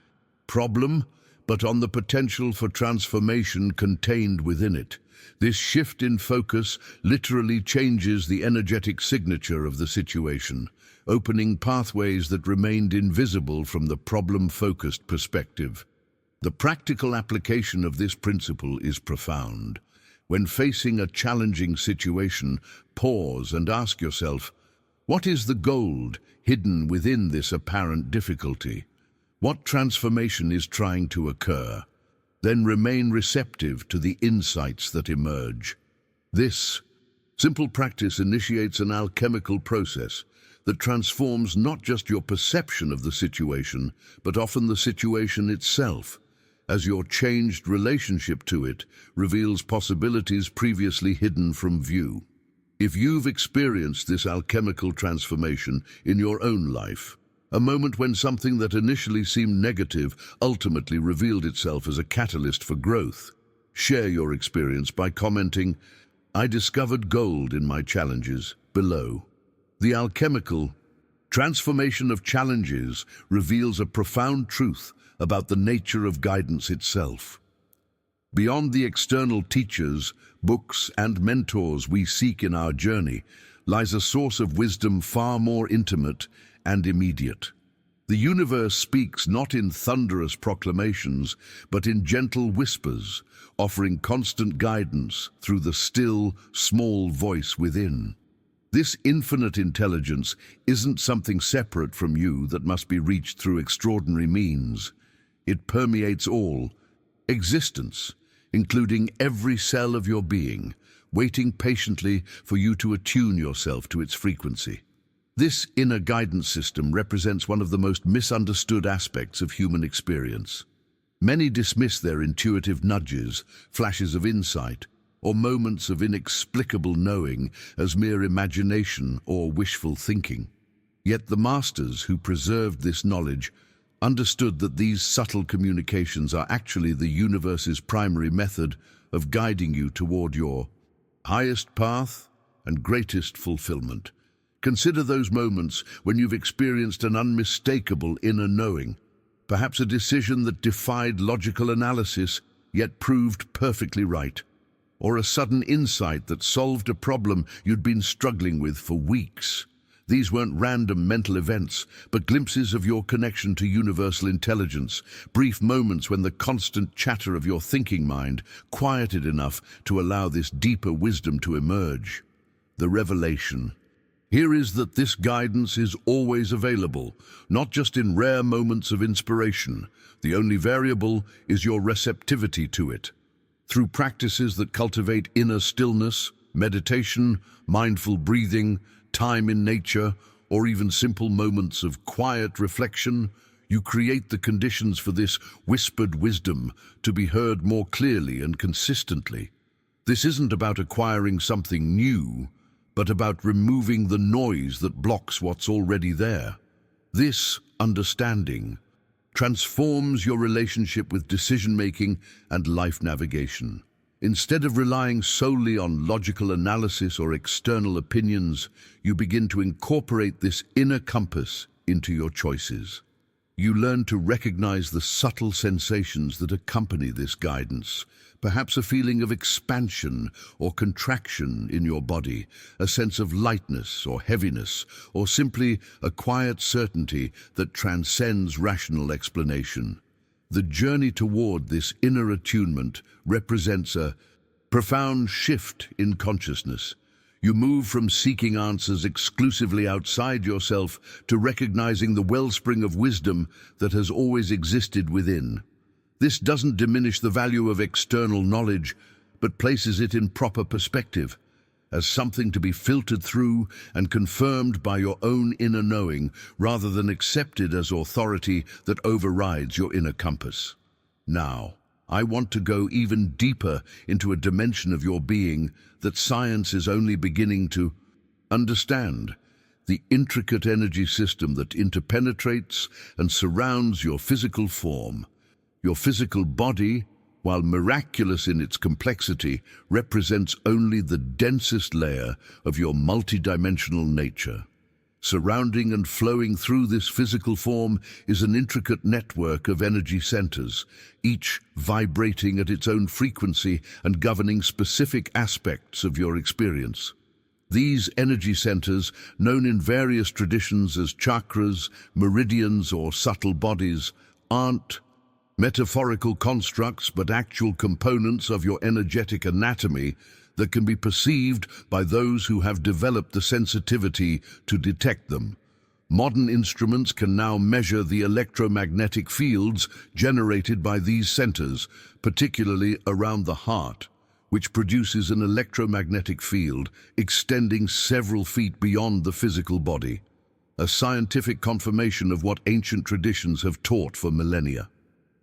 problem, but on the potential for transformation contained within it. This shift in focus literally changes the energetic signature of the situation, opening pathways that remained invisible from the problem-focused perspective. The practical application of this principle is profound. When facing a challenging situation, pause and ask yourself, what is the gold hidden within this apparent difficulty? What transformation is trying to occur? Then remain receptive to the insights that emerge. This simple practice initiates an alchemical process that transforms not just your perception of the situation, but often the situation itself, as your changed relationship to it reveals possibilities previously hidden from view. If you've experienced this alchemical transformation in your own life, a moment when something that initially seemed negative ultimately revealed itself as a catalyst for growth, share your experience by commenting, "I discovered gold in my challenges," below. The alchemical transformation of challenges reveals a profound truth about the nature of guidance itself. Beyond the external teachers, books, and mentors we seek in our journey lies a source of wisdom far more intimate and immediate. The universe speaks not in thunderous proclamations, but in gentle whispers, offering constant guidance through the still, small voice within. This infinite intelligence isn't something separate from you that must be reached through extraordinary means. It permeates all existence, including every cell of your being, waiting patiently for you to attune yourself to its frequency. This inner guidance system represents one of the most misunderstood aspects of human experience. Many dismiss their intuitive nudges, flashes of insight, or moments of inexplicable knowing as mere imagination or wishful thinking. Yet the masters who preserved this knowledge understood that these subtle communications are actually the universe's primary method of guiding you toward your highest path and greatest fulfillment. Consider those moments when you've experienced an unmistakable inner knowing, perhaps a decision that defied logical analysis, yet proved perfectly right. or a sudden insight that solved a problem you'd been struggling with for weeks. These weren't random mental events, but glimpses of your connection to universal intelligence, brief moments when the constant chatter of your thinking mind quieted enough to allow this deeper wisdom to emerge. The revelation. Here is that this guidance is always available, not just in rare moments of inspiration. The only variable is your receptivity to it. Through practices that cultivate inner stillness, meditation, mindful breathing, time in nature, or even simple moments of quiet reflection, you create the conditions for this whispered wisdom to be heard more clearly and consistently. This isn't about acquiring something new, but about removing the noise that blocks what's already there. This understanding transforms your relationship with decision-making and life navigation. Instead of relying solely on logical analysis or external opinions, you begin to incorporate this inner compass into your choices. You learn to recognize the subtle sensations that accompany this guidance, perhaps a feeling of expansion or contraction in your body, a sense of lightness or heaviness, or simply a quiet certainty that transcends rational explanation. The journey toward this inner attunement represents a profound shift in consciousness. You move from seeking answers exclusively outside yourself to recognizing the wellspring of wisdom that has always existed within. This doesn't diminish the value of external knowledge, but places it in proper perspective, as something to be filtered through and confirmed by your own inner knowing, rather than accepted as authority that overrides your inner compass. Now, I want to go even deeper into a dimension of your being that science is only beginning to understand: the intricate energy system that interpenetrates and surrounds your physical form. Your physical body, while miraculous in its complexity, represents only the densest layer of your multidimensional nature. Surrounding and flowing through this physical form is an intricate network of energy centers, each vibrating at its own frequency and governing specific aspects of your experience. These energy centers, known in various traditions as chakras, meridians, or subtle bodies, aren't metaphorical constructs but actual components of your energetic anatomy that can be perceived by those who have developed the sensitivity to detect them. Modern instruments can now measure the electromagnetic fields generated by these centers, particularly around the heart, which produces an electromagnetic field extending several feet beyond the physical body, a scientific confirmation of what ancient traditions have taught for millennia.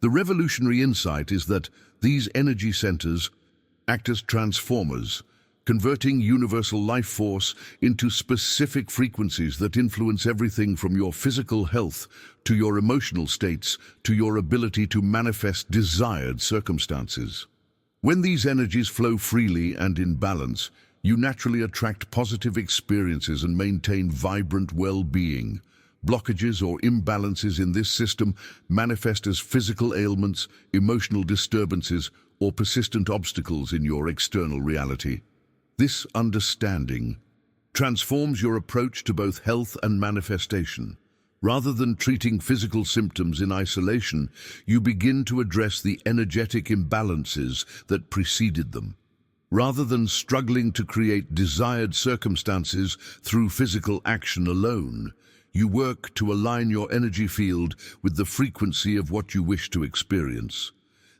The revolutionary insight is that these energy centers act as transformers, converting universal life force into specific frequencies that influence everything from your physical health to your emotional states to your ability to manifest desired circumstances. When these energies flow freely and in balance, you naturally attract positive experiences and maintain vibrant well-being. Blockages or imbalances in this system manifest as physical ailments, emotional disturbances, or persistent obstacles in your external reality. This understanding transforms your approach to both health and manifestation. Rather than treating physical symptoms in isolation, you begin to address the energetic imbalances that preceded them. Rather than struggling to create desired circumstances through physical action alone, you work to align your energy field with the frequency of what you wish to experience.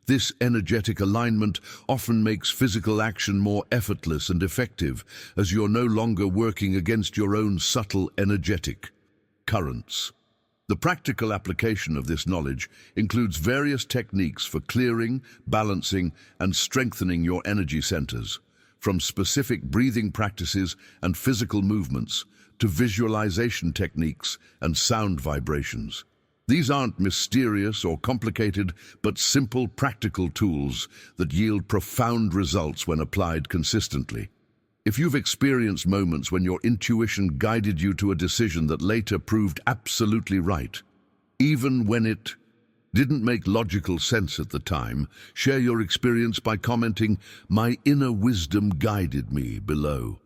This energetic alignment often makes physical action more effortless and effective, as you're no longer working against your own subtle energetic currents. The practical application of this knowledge includes various techniques for clearing, balancing, and strengthening your energy centers, from specific breathing practices and physical movements to visualization techniques and sound vibrations. These aren't mysterious or complicated, but simple, practical tools that yield profound results when applied consistently. If you've experienced moments when your intuition guided you to a decision that later proved absolutely right, even when it didn't make logical sense at the time, share your experience by commenting, "My inner wisdom guided me," below.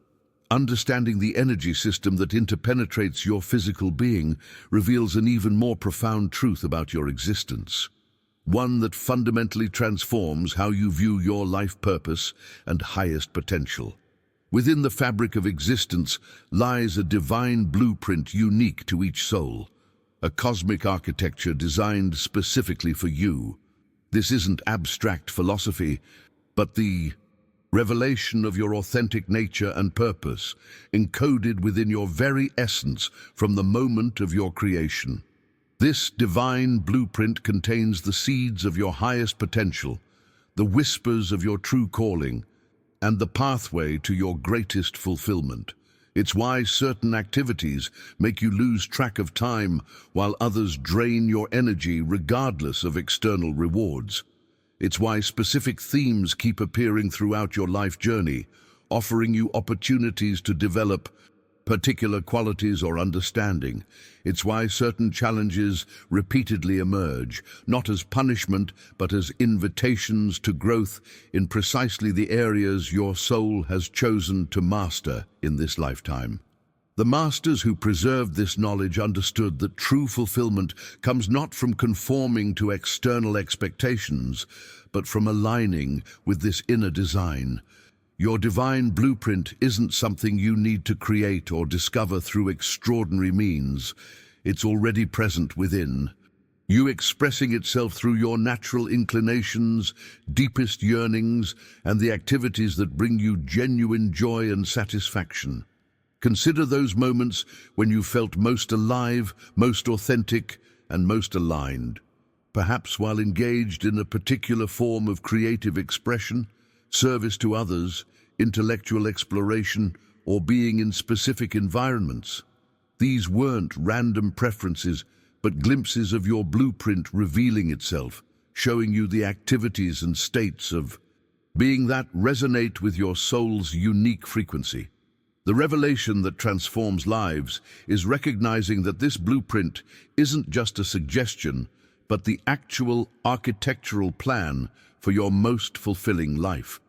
Understanding the energy system that interpenetrates your physical being reveals an even more profound truth about your existence. One that fundamentally transforms how you view your life purpose and highest potential. Within the fabric of existence lies a divine blueprint unique to each soul, a cosmic architecture designed specifically for you. This isn't abstract philosophy, but the revelation of your authentic nature and purpose, encoded within your very essence from the moment of your creation. This divine blueprint contains the seeds of your highest potential, the whispers of your true calling, and the pathway to your greatest fulfillment. It's why certain activities make you lose track of time, while others drain your energy regardless of external rewards. It's why specific themes keep appearing throughout your life journey, offering you opportunities to develop particular qualities or understanding. It's why certain challenges repeatedly emerge, not as punishment, but as invitations to growth in precisely the areas your soul has chosen to master in this lifetime. The masters who preserved this knowledge understood that true fulfillment comes not from conforming to external expectations, but from aligning with this inner design. Your divine blueprint isn't something you need to create or discover through extraordinary means. It's already present within you, expressing itself through your natural inclinations, deepest yearnings, and the activities that bring you genuine joy and satisfaction. Consider those moments when you felt most alive, most authentic, and most aligned. Perhaps while engaged in a particular form of creative expression, service to others, intellectual exploration, or being in specific environments. These weren't random preferences, but glimpses of your blueprint revealing itself, showing you the activities and states of being that resonate with your soul's unique frequency. The revelation that transforms lives is recognizing that this blueprint isn't just a suggestion, but the actual architectural plan for your most fulfilling life.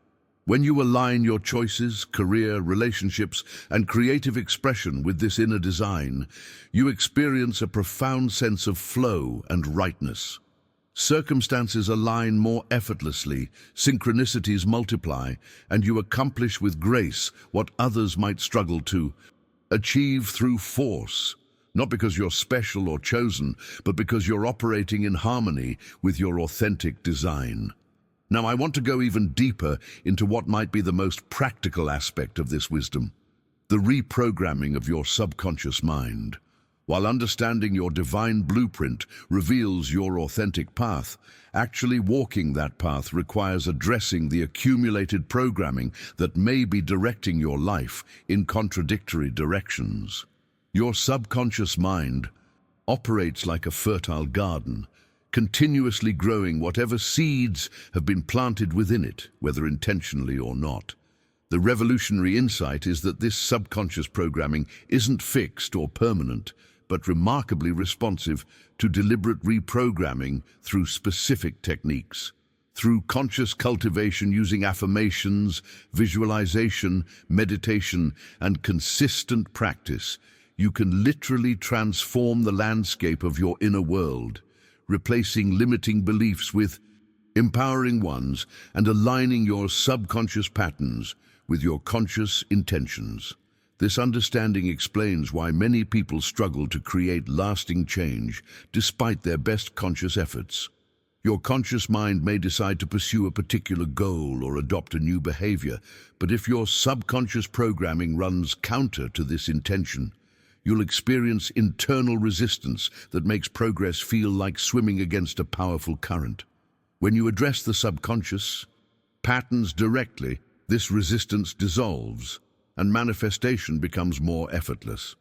When you align your choices, career, relationships, and creative expression with this inner design, you experience a profound sense of flow and rightness. Circumstances align more effortlessly, synchronicities multiply, and you accomplish with grace what others might struggle to achieve through force. Not because you're special or chosen, but because you're operating in harmony with your authentic design. Now, I want to go even deeper into what might be the most practical aspect of this wisdom, the reprogramming of your subconscious mind. While understanding your divine blueprint reveals your authentic path, actually walking that path requires addressing the accumulated programming that may be directing your life in contradictory directions. Your subconscious mind operates like a fertile garden, continuously growing whatever seeds have been planted within it, whether intentionally or not. The revolutionary insight is that this subconscious programming isn't fixed or permanent, but remarkably responsive to deliberate reprogramming through specific techniques. Through conscious cultivation using affirmations, visualization, meditation, and consistent practice, you can literally transform the landscape of your inner world, replacing limiting beliefs with empowering ones and aligning your subconscious patterns with your conscious intentions. This understanding explains why many people struggle to create lasting change despite their best conscious efforts. Your conscious mind may decide to pursue a particular goal or adopt a new behavior, but if your subconscious programming runs counter to this intention, you'll experience internal resistance that makes progress feel like swimming against a powerful current. When you address the subconscious patterns directly, this resistance dissolves, and manifestation becomes more effortless.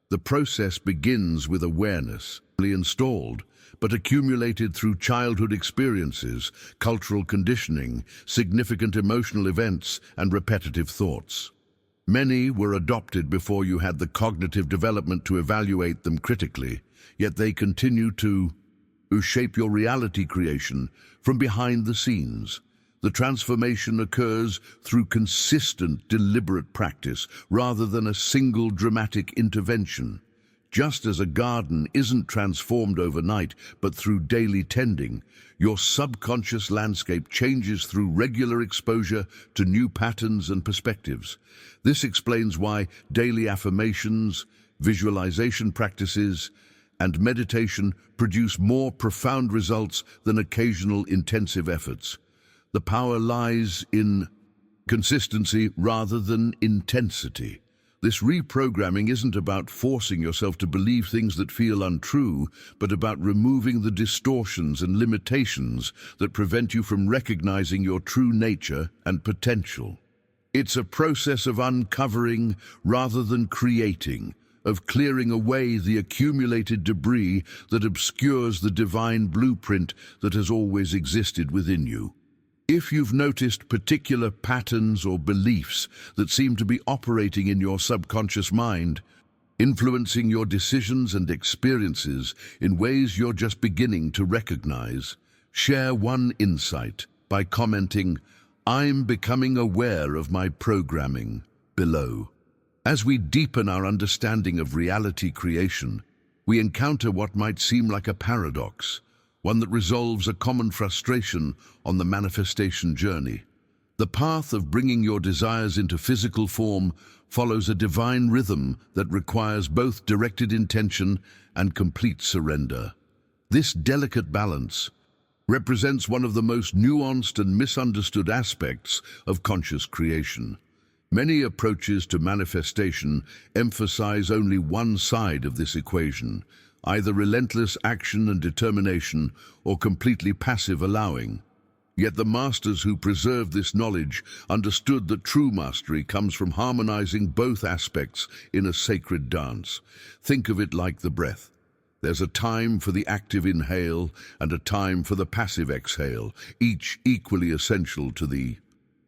The process begins with awareness, installed, but accumulated through childhood experiences, cultural conditioning, significant emotional events, and repetitive thoughts. Many were adopted before you had the cognitive development to evaluate them critically, yet they continue to who shape your reality creation from behind the scenes. The transformation occurs through consistent, deliberate practice rather than a single dramatic intervention. Just as a garden isn't transformed overnight, but through daily tending, your subconscious landscape changes through regular exposure to new patterns and perspectives. This explains why daily affirmations, visualization practices, and meditation produce more profound results than occasional intensive efforts. The power lies in consistency rather than intensity. This reprogramming isn't about forcing yourself to believe things that feel untrue, but about removing the distortions and limitations that prevent you from recognizing your true nature and potential. It's a process of uncovering rather than creating, of clearing away the accumulated debris that obscures the divine blueprint that has always existed within you. If you've noticed particular patterns or beliefs that seem to be operating in your subconscious mind, influencing your decisions and experiences in ways you're just beginning to recognize, share one insight by commenting, "I'm becoming aware of my programming," below. As we deepen our understanding of reality creation, we encounter what might seem like a paradox, one that resolves a common frustration on the manifestation journey. The path of bringing your desires into physical form follows a divine rhythm that requires both directed intention and complete surrender. This delicate balance represents one of the most nuanced and misunderstood aspects of conscious creation. Many approaches to manifestation emphasize only one side of this equation, either relentless action and determination or completely passive allowing. Yet the masters who preserved this knowledge understood that true mastery comes from harmonizing both aspects in a sacred dance. Think of it like the breath. There's a time for the active inhale and a time for the passive exhale, each equally essential to the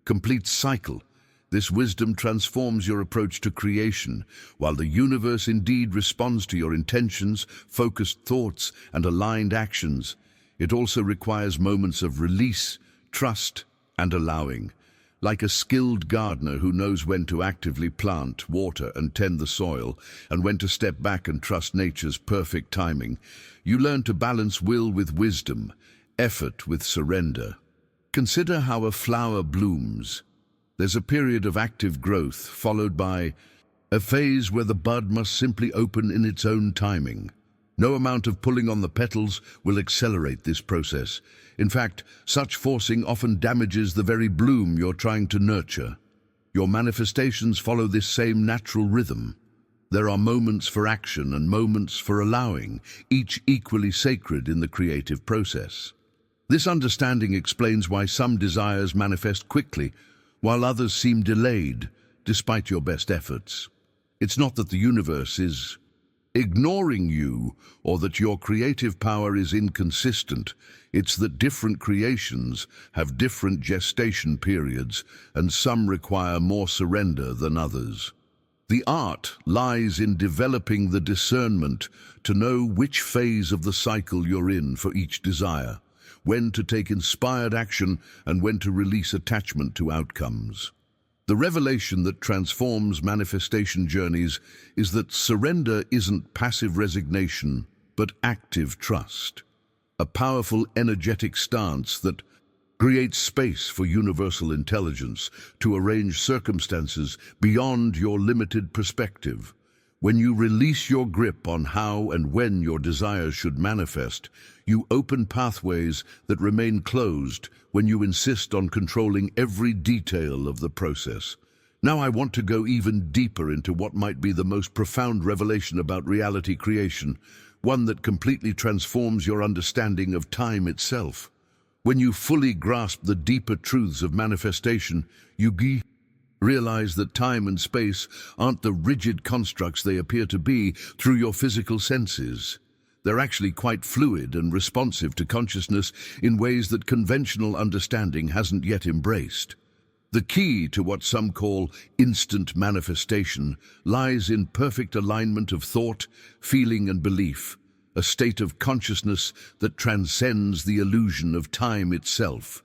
complete cycle. This wisdom transforms your approach to creation. While the universe indeed responds to your intentions, focused thoughts, and aligned actions, it also requires moments of release, trust, and allowing. Like a skilled gardener who knows when to actively plant, water, and tend the soil, and when to step back and trust nature's perfect timing, you learn to balance will with wisdom, effort with surrender. Consider how a flower blooms. There's a period of active growth, followed by a phase where the bud must simply open in its own timing. No amount of pulling on the petals will accelerate this process. In fact, such forcing often damages the very bloom you're trying to nurture. Your manifestations follow this same natural rhythm. There are moments for action and moments for allowing, each equally sacred in the creative process. This understanding explains why some desires manifest quickly, while others seem delayed, despite your best efforts. It's not that the universe is ignoring you or that your creative power is inconsistent. It's that different creations have different gestation periods, and some require more surrender than others. The art lies in developing the discernment to know which phase of the cycle you're in for each desire, when to take inspired action and when to release attachment to outcomes. The revelation that transforms manifestation journeys is that surrender isn't passive resignation, but active trust. A powerful, energetic stance that creates space for universal intelligence to arrange circumstances beyond your limited perspective. When you release your grip on how and when your desires should manifest, you open pathways that remain closed when you insist on controlling every detail of the process. Now I want to go even deeper into what might be the most profound revelation about reality creation, one that completely transforms your understanding of time itself. When you fully grasp the deeper truths of manifestation, you realize that time and space aren't the rigid constructs they appear to be through your physical senses. They're actually quite fluid and responsive to consciousness in ways that conventional understanding hasn't yet embraced. The key to what some call instant manifestation lies in perfect alignment of thought, feeling, and belief, a state of consciousness that transcends the illusion of time itself.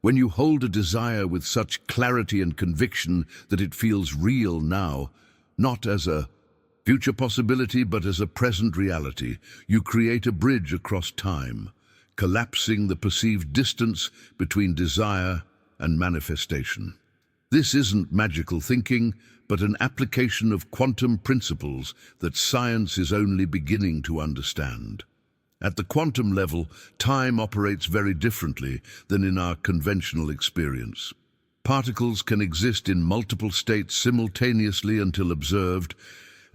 When you hold a desire with such clarity and conviction that it feels real now, not as a future possibility but as a present reality, you create a bridge across time, collapsing the perceived distance between desire and manifestation. This isn't magical thinking, but an application of quantum principles that science is only beginning to understand. At the quantum level, time operates very differently than in our conventional experience. Particles can exist in multiple states simultaneously until observed,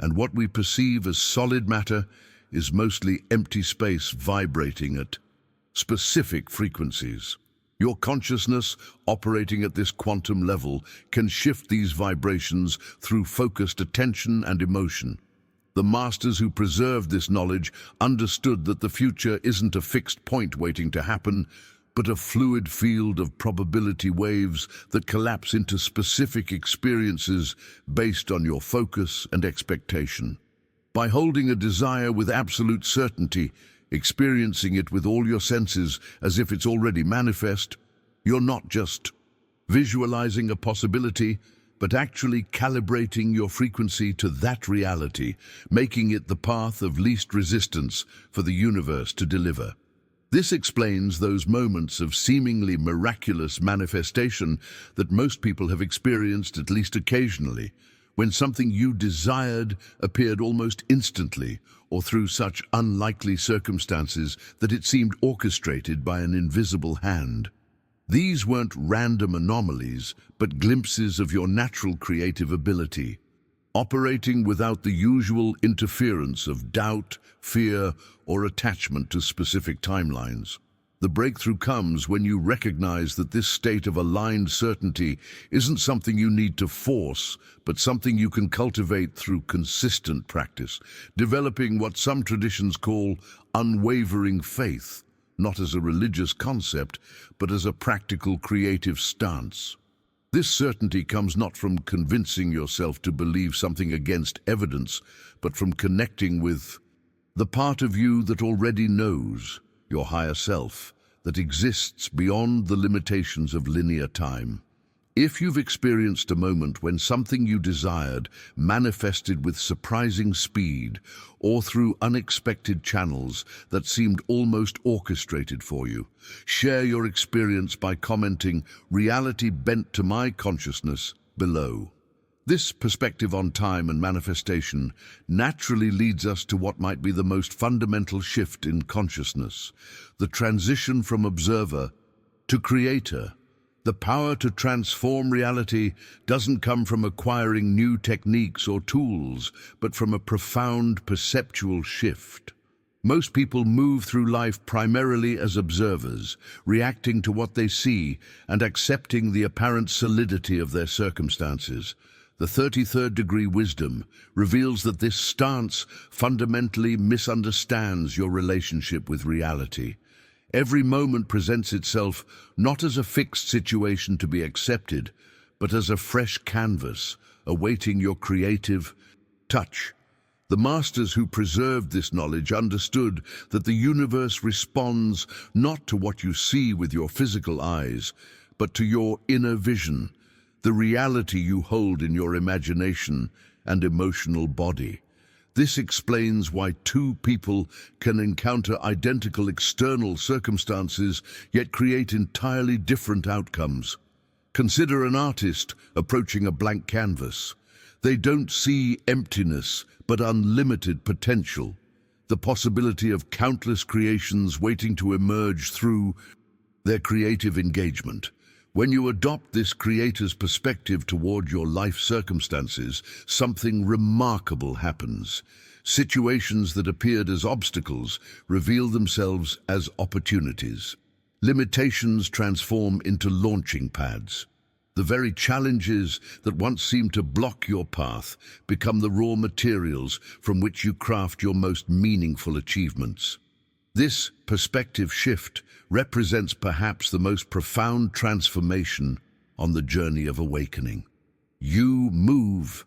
and what we perceive as solid matter is mostly empty space vibrating at specific frequencies. Your consciousness, operating at this quantum level, can shift these vibrations through focused attention and emotion. The masters who preserved this knowledge understood that the future isn't a fixed point waiting to happen, but a fluid field of probability waves that collapse into specific experiences based on your focus and expectation. By holding a desire with absolute certainty, experiencing it with all your senses as if it's already manifest, you're not just visualizing a possibility, but actually calibrating your frequency to that reality, making it the path of least resistance for the universe to deliver. This explains those moments of seemingly miraculous manifestation that most people have experienced at least occasionally, when something you desired appeared almost instantly or through such unlikely circumstances that it seemed orchestrated by an invisible hand. These weren't random anomalies, but glimpses of your natural creative ability, operating without the usual interference of doubt, fear, or attachment to specific timelines. The breakthrough comes when you recognize that this state of aligned certainty isn't something you need to force, but something you can cultivate through consistent practice, developing what some traditions call unwavering faith, not as a religious concept, but as a practical creative stance. This certainty comes not from convincing yourself to believe something against evidence, but from connecting with the part of you that already knows, your higher self, that exists beyond the limitations of linear time. If you've experienced a moment when something you desired manifested with surprising speed or through unexpected channels that seemed almost orchestrated for you, share your experience by commenting "reality bent to my consciousness" below. This perspective on time and manifestation naturally leads us to what might be the most fundamental shift in consciousness, the transition from observer to creator. The power to transform reality doesn't come from acquiring new techniques or tools, but from a profound perceptual shift. Most people move through life primarily as observers, reacting to what they see and accepting the apparent solidity of their circumstances. The 33rd degree wisdom reveals that this stance fundamentally misunderstands your relationship with reality. Every moment presents itself not as a fixed situation to be accepted, but as a fresh canvas awaiting your creative touch. The masters who preserved this knowledge understood that the universe responds not to what you see with your physical eyes, but to your inner vision, the reality you hold in your imagination and emotional body. This explains why two people can encounter identical external circumstances yet create entirely different outcomes. Consider an artist approaching a blank canvas. They don't see emptiness, but unlimited potential, the possibility of countless creations waiting to emerge through their creative engagement. When you adopt this creator's perspective toward your life circumstances, something remarkable happens. Situations that appeared as obstacles reveal themselves as opportunities. Limitations transform into launching pads. The very challenges that once seemed to block your path become the raw materials from which you craft your most meaningful achievements. This perspective shift represents perhaps the most profound transformation on the journey of awakening. You move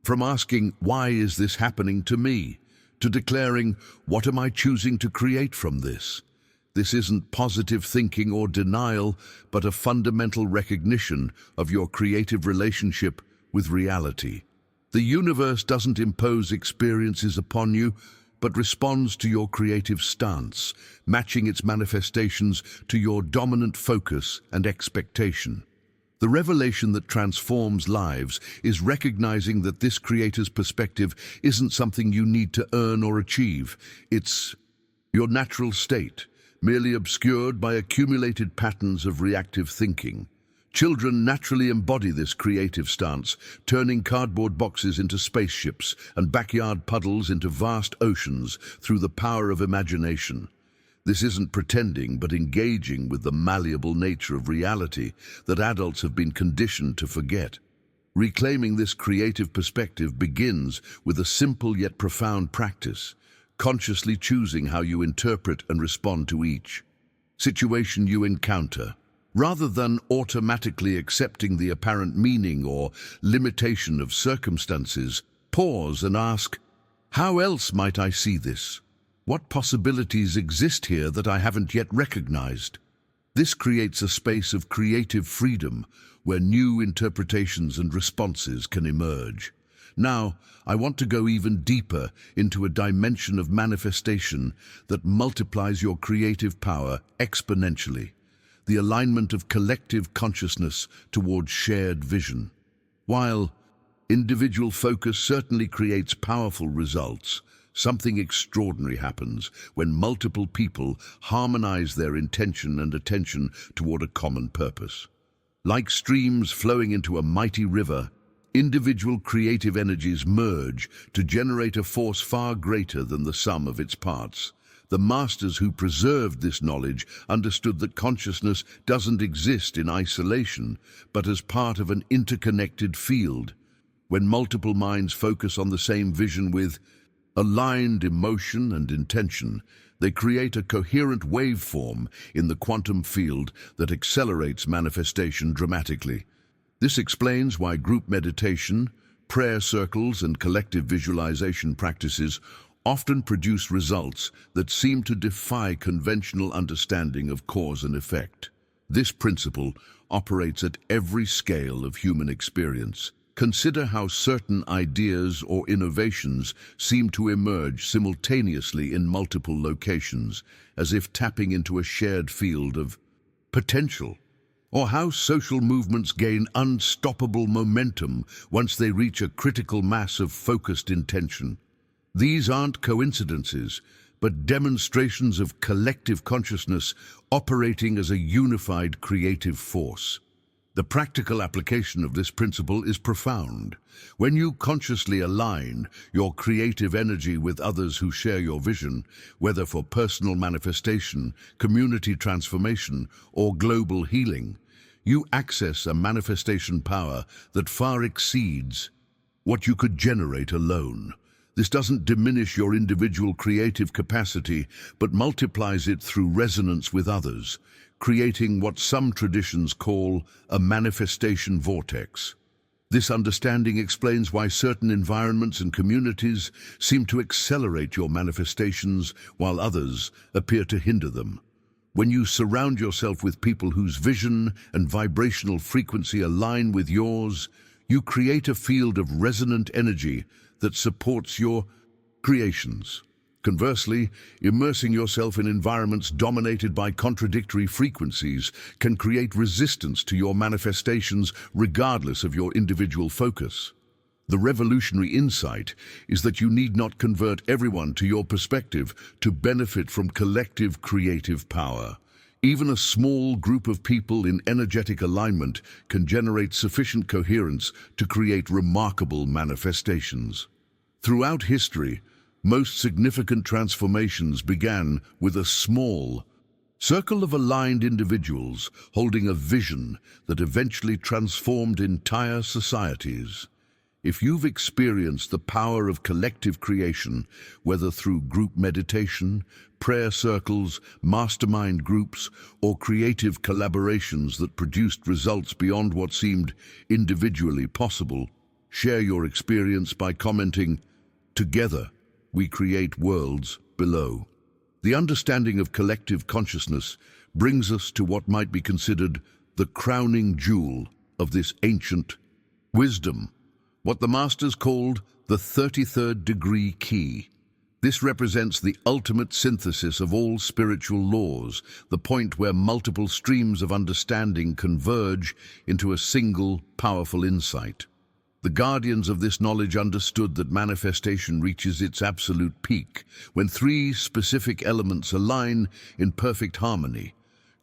from asking, "Why is this happening to me?" to declaring, "What am I choosing to create from this?" This isn't positive thinking or denial, but a fundamental recognition of your creative relationship with reality. The universe doesn't impose experiences upon you, but responds to your creative stance, matching its manifestations to your dominant focus and expectation. The revelation that transforms lives is recognizing that this creator's perspective isn't something you need to earn or achieve. It's your natural state, merely obscured by accumulated patterns of reactive thinking. Children naturally embody this creative stance, turning cardboard boxes into spaceships and backyard puddles into vast oceans through the power of imagination. This isn't pretending, but engaging with the malleable nature of reality that adults have been conditioned to forget. Reclaiming this creative perspective begins with a simple yet profound practice, consciously choosing how you interpret and respond to each situation you encounter. Rather than automatically accepting the apparent meaning or limitation of circumstances, pause and ask, "How else might I see this? What possibilities exist here that I haven't yet recognized?" This creates a space of creative freedom where new interpretations and responses can emerge. Now, I want to go even deeper into a dimension of manifestation that multiplies your creative power exponentially: the alignment of collective consciousness towards shared vision. While individual focus certainly creates powerful results, something extraordinary happens when multiple people harmonize their intention and attention toward a common purpose. Like streams flowing into a mighty river, individual creative energies merge to generate a force far greater than the sum of its parts. The masters who preserved this knowledge understood that consciousness doesn't exist in isolation, but as part of an interconnected field. When multiple minds focus on the same vision with aligned emotion and intention, they create a coherent waveform in the quantum field that accelerates manifestation dramatically. This explains why group meditation, prayer circles, and collective visualization practices often produce results that seem to defy conventional understanding of cause and effect. This principle operates at every scale of human experience. Consider how certain ideas or innovations seem to emerge simultaneously in multiple locations, as if tapping into a shared field of potential. Or how social movements gain unstoppable momentum once they reach a critical mass of focused intention. These aren't coincidences, but demonstrations of collective consciousness operating as a unified creative force. The practical application of this principle is profound. When you consciously align your creative energy with others who share your vision, whether for personal manifestation, community transformation, or global healing, you access a manifestation power that far exceeds what you could generate alone. This doesn't diminish your individual creative capacity, but multiplies it through resonance with others, creating what some traditions call a manifestation vortex. This understanding explains why certain environments and communities seem to accelerate your manifestations while others appear to hinder them. When you surround yourself with people whose vision and vibrational frequency align with yours, you create a field of resonant energy that supports your creations. Conversely, immersing yourself in environments dominated by contradictory frequencies can create resistance to your manifestations regardless of your individual focus. The revolutionary insight is that you need not convert everyone to your perspective to benefit from collective creative power. Even a small group of people in energetic alignment can generate sufficient coherence to create remarkable manifestations. Throughout history, most significant transformations began with a small circle of aligned individuals holding a vision that eventually transformed entire societies. If you've experienced the power of collective creation, whether through group meditation, prayer circles, mastermind groups, or creative collaborations that produced results beyond what seemed individually possible, share your experience by commenting "Together, we create worlds below. The understanding of collective consciousness brings us to what might be considered the crowning jewel of this ancient wisdom, what the masters called the 33rd degree key. This represents the ultimate synthesis of all spiritual laws, the point where multiple streams of understanding converge into a single, powerful insight. The guardians of this knowledge understood that manifestation reaches its absolute peak when three specific elements align in perfect harmony: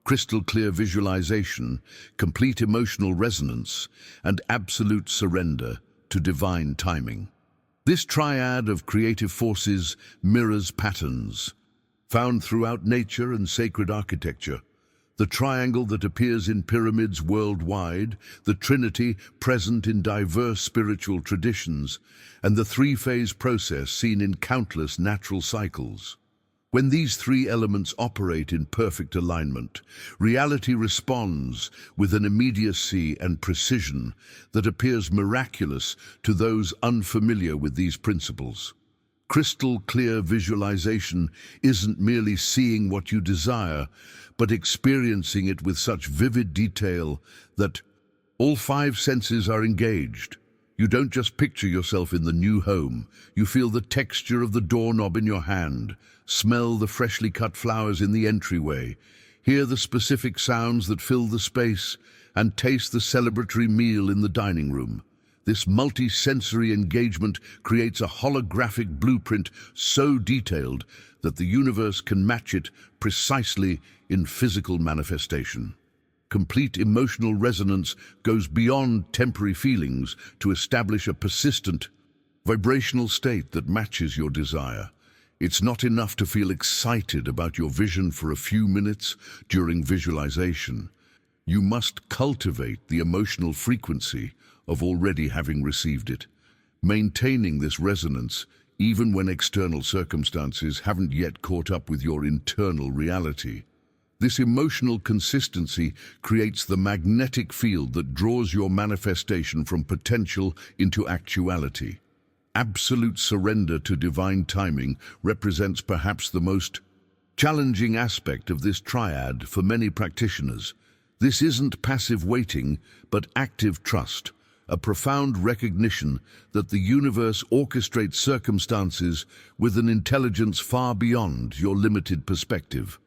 crystal clear visualization, complete emotional resonance, and absolute surrender to divine timing. This triad of creative forces mirrors patterns found throughout nature and sacred architecture. The triangle that appears in pyramids worldwide, the trinity present in diverse spiritual traditions, and the three-phase process seen in countless natural cycles. When these three elements operate in perfect alignment, reality responds with an immediacy and precision that appears miraculous to those unfamiliar with these principles. Crystal clear visualization isn't merely seeing what you desire, but experiencing it with such vivid detail that all five senses are engaged. You don't just picture yourself in the new home. You feel the texture of the doorknob in your hand, smell the freshly cut flowers in the entryway, hear the specific sounds that fill the space, and taste the celebratory meal in the dining room. This multi-sensory engagement creates a holographic blueprint so detailed that the universe can match it precisely in physical manifestation. Complete emotional resonance goes beyond temporary feelings to establish a persistent, vibrational state that matches your desire. It's not enough to feel excited about your vision for a few minutes during visualization. You must cultivate the emotional frequency of already having received it, maintaining this resonance even when external circumstances haven't yet caught up with your internal reality. This emotional consistency creates the magnetic field that draws your manifestation from potential into actuality. Absolute surrender to divine timing represents perhaps the most challenging aspect of this triad for many practitioners. This isn't passive waiting, but active trust, a profound recognition that the universe orchestrates circumstances with an intelligence far beyond your limited perspective.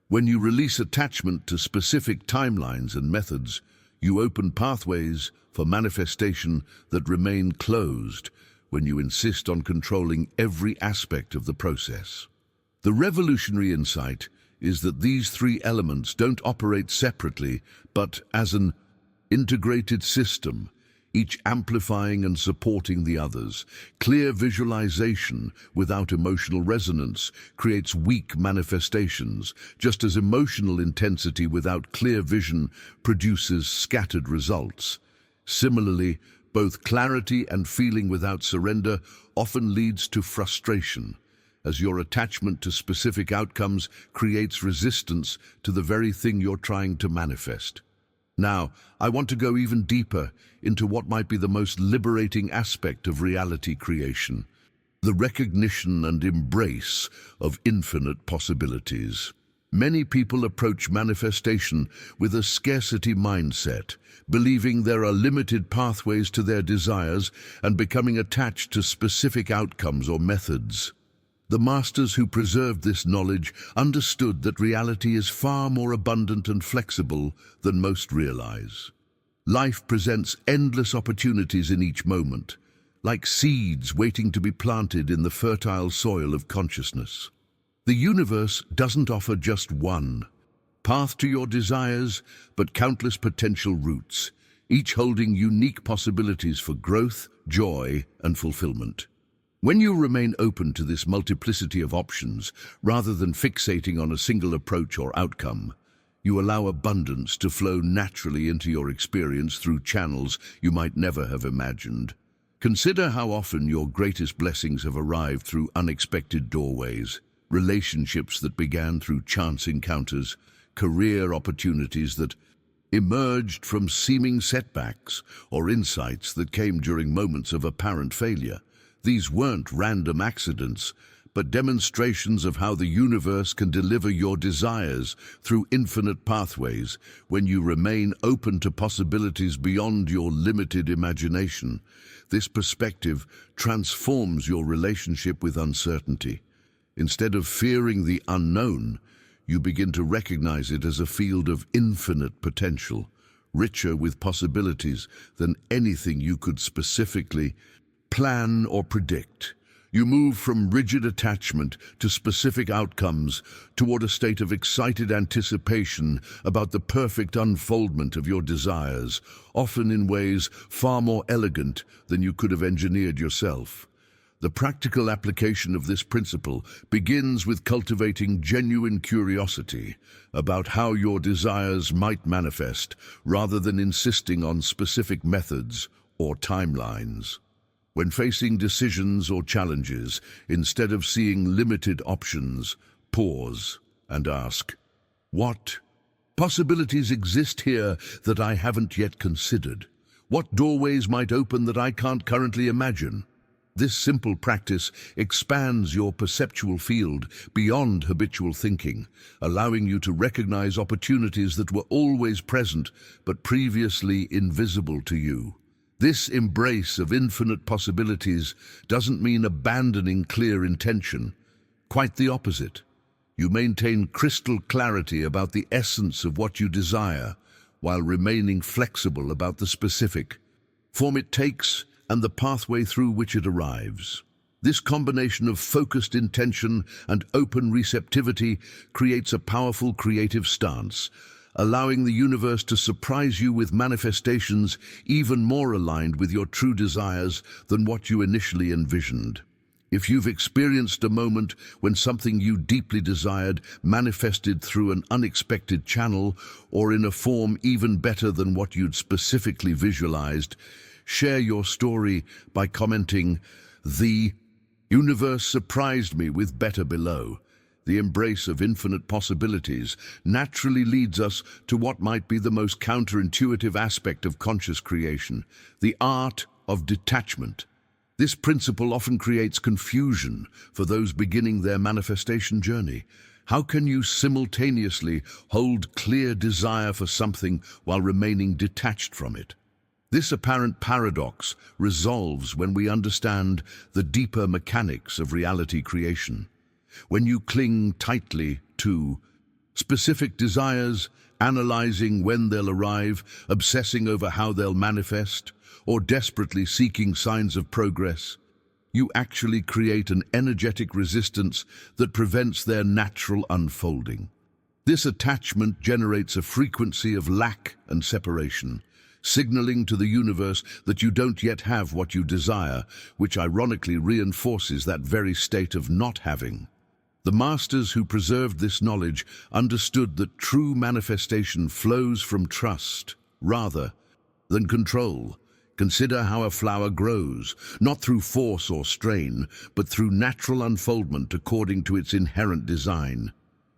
When you release attachment to specific timelines and methods, you open pathways for manifestation that remain closed when you insist on controlling every aspect of the process. The revolutionary insight is that these three elements don't operate separately, but as an integrated system, each amplifying and supporting the others. Clear visualization without emotional resonance creates weak manifestations, just as emotional intensity without clear vision produces scattered results. Similarly, both clarity and feeling without surrender often leads to frustration, as your attachment to specific outcomes creates resistance to the very thing you're trying to manifest. Now, I want to go even deeper into what might be the most liberating aspect of reality creation: the recognition and embrace of infinite possibilities. Many people approach manifestation with a scarcity mindset, believing there are limited pathways to their desires and becoming attached to specific outcomes or methods. The masters who preserved this knowledge understood that reality is far more abundant and flexible than most realize. Life presents endless opportunities in each moment, like seeds waiting to be planted in the fertile soil of consciousness. The universe doesn't offer just one path to your desires, but countless potential routes, each holding unique possibilities for growth, joy, and fulfillment. When you remain open to this multiplicity of options, rather than fixating on a single approach or outcome, you allow abundance to flow naturally into your experience through channels you might never have imagined. Consider how often your greatest blessings have arrived through unexpected doorways, relationships that began through chance encounters, career opportunities that emerged from seeming setbacks, or insights that came during moments of apparent failure. These weren't random accidents, but demonstrations of how the universe can deliver your desires through infinite pathways when you remain open to possibilities beyond your limited imagination. This perspective transforms your relationship with uncertainty. Instead of fearing the unknown, you begin to recognize it as a field of infinite potential, richer with possibilities than anything you could specifically plan or predict. You move from rigid attachment to specific outcomes toward a state of excited anticipation about the perfect unfoldment of your desires, often in ways far more elegant than you could have engineered yourself. The practical application of this principle begins with cultivating genuine curiosity about how your desires might manifest, rather than insisting on specific methods or timelines. When facing decisions or challenges, instead of seeing limited options, pause and ask, what possibilities exist here that I haven't yet considered? What doorways might open that I can't currently imagine? This simple practice expands your perceptual field beyond habitual thinking, allowing you to recognize opportunities that were always present but previously invisible to you. This embrace of infinite possibilities doesn't mean abandoning clear intention. Quite the opposite. You maintain crystal clarity about the essence of what you desire, while remaining flexible about the specific form it takes and the pathway through which it arrives. This combination of focused intention and open receptivity creates a powerful creative stance, allowing the universe to surprise you with manifestations even more aligned with your true desires than what you initially envisioned. If you've experienced a moment when something you deeply desired manifested through an unexpected channel or in a form even better than what you'd specifically visualized, share your story by commenting, "The universe surprised me with better" below. The embrace of infinite possibilities naturally leads us to what might be the most counterintuitive aspect of conscious creation, the art of detachment. This principle often creates confusion for those beginning their manifestation journey. How can you simultaneously hold clear desire for something while remaining detached from it? This apparent paradox resolves when we understand the deeper mechanics of reality creation. When you cling tightly to specific desires, analyzing when they'll arrive, obsessing over how they'll manifest, or desperately seeking signs of progress, you actually create an energetic resistance that prevents their natural unfolding. This attachment generates a frequency of lack and separation, signaling to the universe that you don't yet have what you desire, which ironically reinforces that very state of not having. The masters who preserved this knowledge understood that true manifestation flows from trust rather than control. Consider how a flower grows, not through force or strain, but through natural unfoldment according to its inherent design.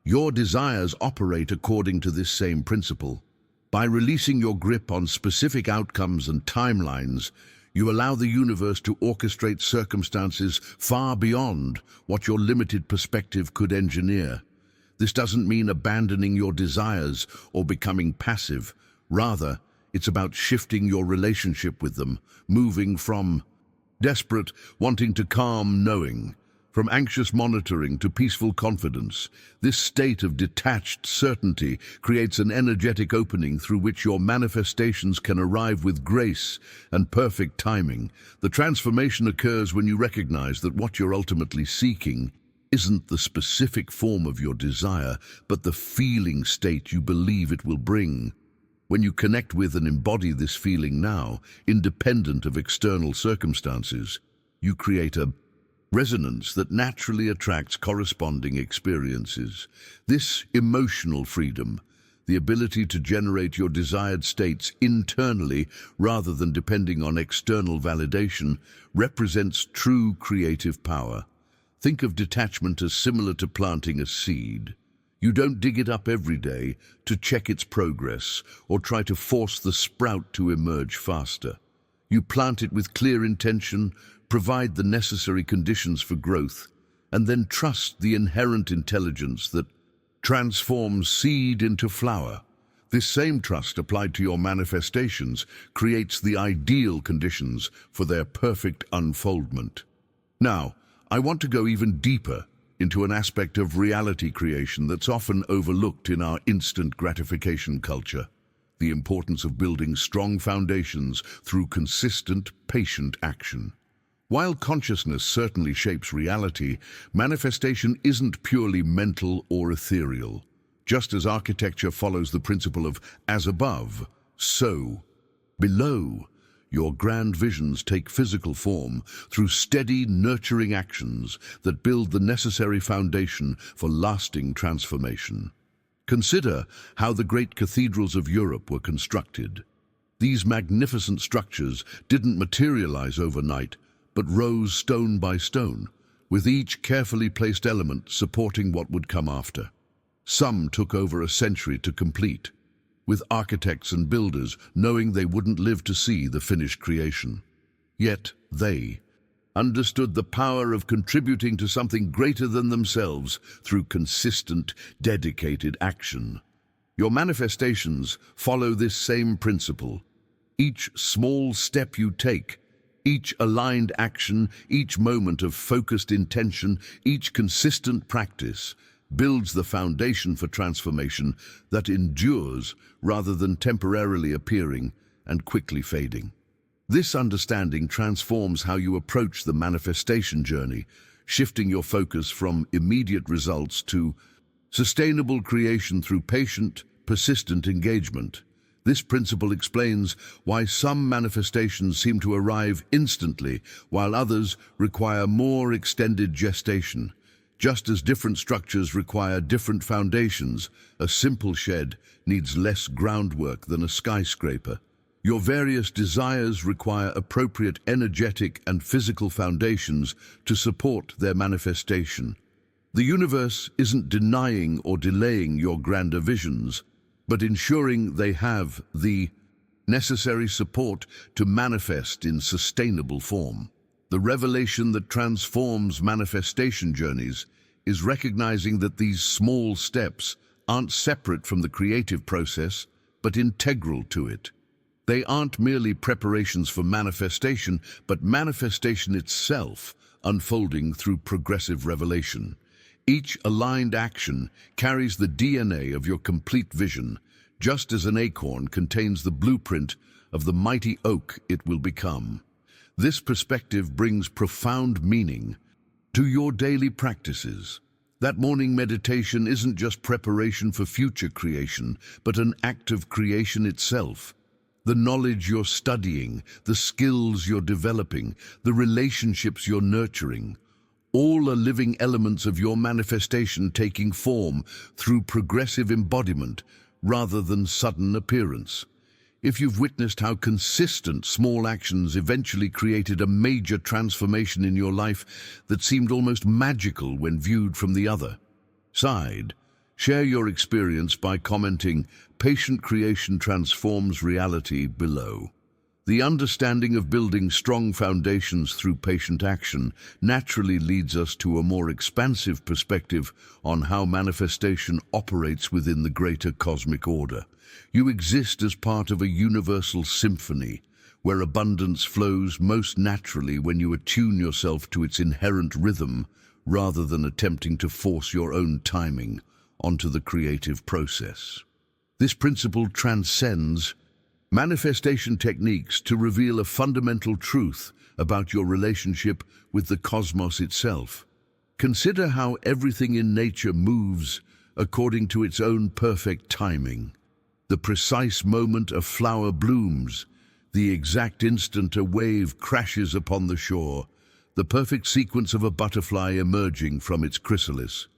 Your desires operate according to this same principle. By releasing your grip on specific outcomes and timelines, you allow the universe to orchestrate circumstances far beyond what your limited perspective could engineer. This doesn't mean abandoning your desires or becoming passive. Rather, it's about shifting your relationship with them, moving from desperate, wanting to calm knowing, from anxious monitoring to peaceful confidence. This state of detached certainty creates an energetic opening through which your manifestations can arrive with grace and perfect timing. The transformation occurs when you recognize that what you're ultimately seeking isn't the specific form of your desire, but the feeling state you believe it will bring. When you connect with and embody this feeling now, independent of external circumstances, you create a resonance that naturally attracts corresponding experiences. This emotional freedom, the ability to generate your desired states internally rather than depending on external validation, represents true creative power. Think of detachment as similar to planting a seed. You don't dig it up every day to check its progress or try to force the sprout to emerge faster. You plant it with clear intention, provide the necessary conditions for growth, and then trust the inherent intelligence that transforms seed into flower. This same trust applied to your manifestations creates the ideal conditions for their perfect unfoldment. Now, I want to go even deeper into an aspect of reality creation that's often overlooked in our instant gratification culture: the importance of building strong foundations through consistent, patient action. While consciousness certainly shapes reality, manifestation isn't purely mental or ethereal. Just as architecture follows the principle of as above, so below, your grand visions take physical form through steady, nurturing actions that build the necessary foundation for lasting transformation. Consider how the great cathedrals of Europe were constructed. These magnificent structures didn't materialize overnight, but rose stone by stone, with each carefully placed element supporting what would come after. Some took over a century to complete, with architects and builders knowing they wouldn't live to see the finished creation. Yet they understood the power of contributing to something greater than themselves through consistent, dedicated action. Your manifestations follow this same principle. Each small step you take, each aligned action, each moment of focused intention, each consistent practice builds the foundation for transformation that endures rather than temporarily appearing and quickly fading. This understanding transforms how you approach the manifestation journey, shifting your focus from immediate results to sustainable creation through patient, persistent engagement. This principle explains why some manifestations seem to arrive instantly, while others require more extended gestation. Just as different structures require different foundations, a simple shed needs less groundwork than a skyscraper. Your various desires require appropriate energetic and physical foundations to support their manifestation. The universe isn't denying or delaying your grander visions, but ensuring they have the necessary support to manifest in sustainable form. The revelation that transforms manifestation journeys is recognizing that these small steps aren't separate from the creative process, but integral to it. They aren't merely preparations for manifestation, but manifestation itself, unfolding through progressive revelation. Each aligned action carries the DNA of your complete vision, just as an acorn contains the blueprint of the mighty oak it will become. This perspective brings profound meaning to your daily practices. That morning meditation isn't just preparation for future creation, but an act of creation itself. The knowledge you're studying, the skills you're developing, the relationships you're nurturing, all are living elements of your manifestation taking form through progressive embodiment rather than sudden appearance. If you've witnessed how consistent small actions eventually created a major transformation in your life that seemed almost magical when viewed from the other side, share your experience by commenting, "Patient creation transforms reality," below. The understanding of building strong foundations through patient action naturally leads us to a more expansive perspective on how manifestation operates within the greater cosmic order. You exist as part of a universal symphony, where abundance flows most naturally when you attune yourself to its inherent rhythm, rather than attempting to force your own timing onto the creative process. This principle transcends manifestation techniques to reveal a fundamental truth about your relationship with the cosmos itself. Consider how everything in nature moves according to its own perfect timing. The precise moment a flower blooms, the exact instant a wave crashes upon the shore, the perfect sequence of a butterfly emerging from its chrysalis.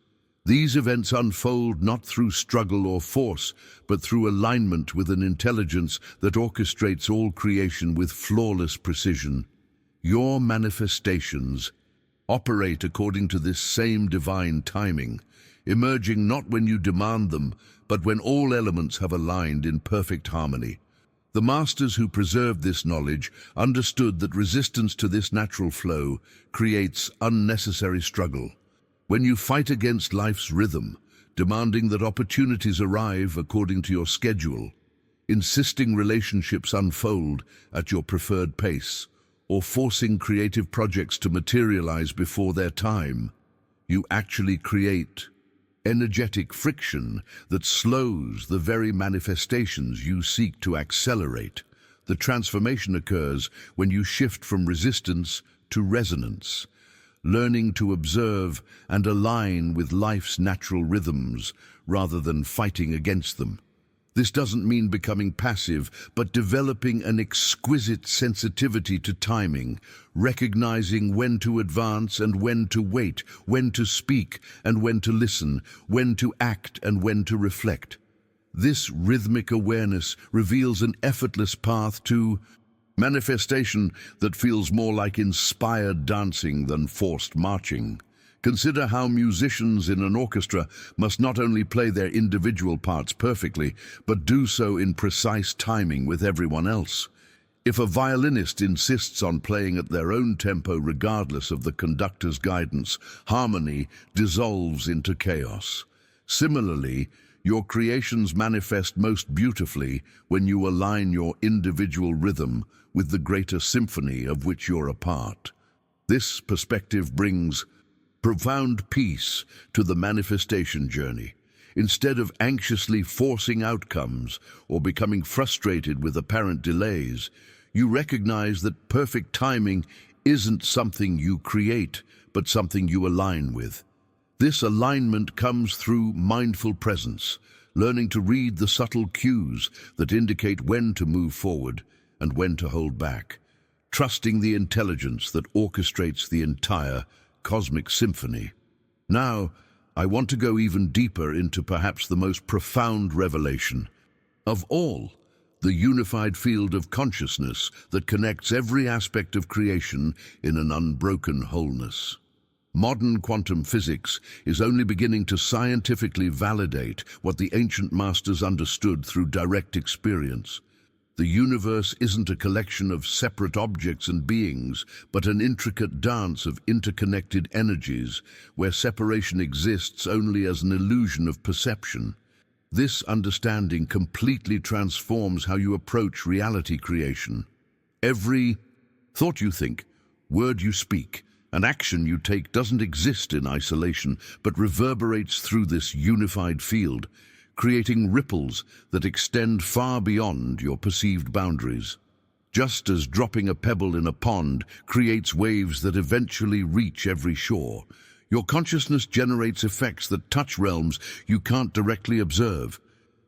These events unfold not through struggle or force, but through alignment with an intelligence that orchestrates all creation with flawless precision. Your manifestations operate according to this same divine timing, emerging not when you demand them, but when all elements have aligned in perfect harmony. The masters who preserved this knowledge understood that resistance to this natural flow creates unnecessary struggle. When you fight against life's rhythm, demanding that opportunities arrive according to your schedule, insisting relationships unfold at your preferred pace, or forcing creative projects to materialize before their time, you actually create energetic friction that slows the very manifestations you seek to accelerate. The transformation occurs when you shift from resistance to resonance, learning to observe and align with life's natural rhythms rather than fighting against them. This doesn't mean becoming passive, but developing an exquisite sensitivity to timing, recognizing when to advance and when to wait, when to speak and when to listen, when to act and when to reflect. This rhythmic awareness reveals an effortless path to manifestation that feels more like inspired dancing than forced marching. Consider how musicians in an orchestra must not only play their individual parts perfectly, but do so in precise timing with everyone else. If a violinist insists on playing at their own tempo regardless of the conductor's guidance, harmony dissolves into chaos. Similarly, your creations manifest most beautifully when you align your individual rhythm with the greater symphony of which you're a part. This perspective brings profound peace to the manifestation journey. Instead of anxiously forcing outcomes or becoming frustrated with apparent delays, you recognize that perfect timing isn't something you create, but something you align with. This alignment comes through mindful presence, learning to read the subtle cues that indicate when to move forward and when to hold back, trusting the intelligence that orchestrates the entire cosmic symphony. Now, I want to go even deeper into perhaps the most profound revelation of all, the unified field of consciousness that connects every aspect of creation in an unbroken wholeness. Modern quantum physics is only beginning to scientifically validate what the ancient masters understood through direct experience. The universe isn't a collection of separate objects and beings, but an intricate dance of interconnected energies, where separation exists only as an illusion of perception. This understanding completely transforms how you approach reality creation. Every thought you think, word you speak, and action you take doesn't exist in isolation, but reverberates through this unified field, creating ripples that extend far beyond your perceived boundaries. Just as dropping a pebble in a pond creates waves that eventually reach every shore, your consciousness generates effects that touch realms you can't directly observe.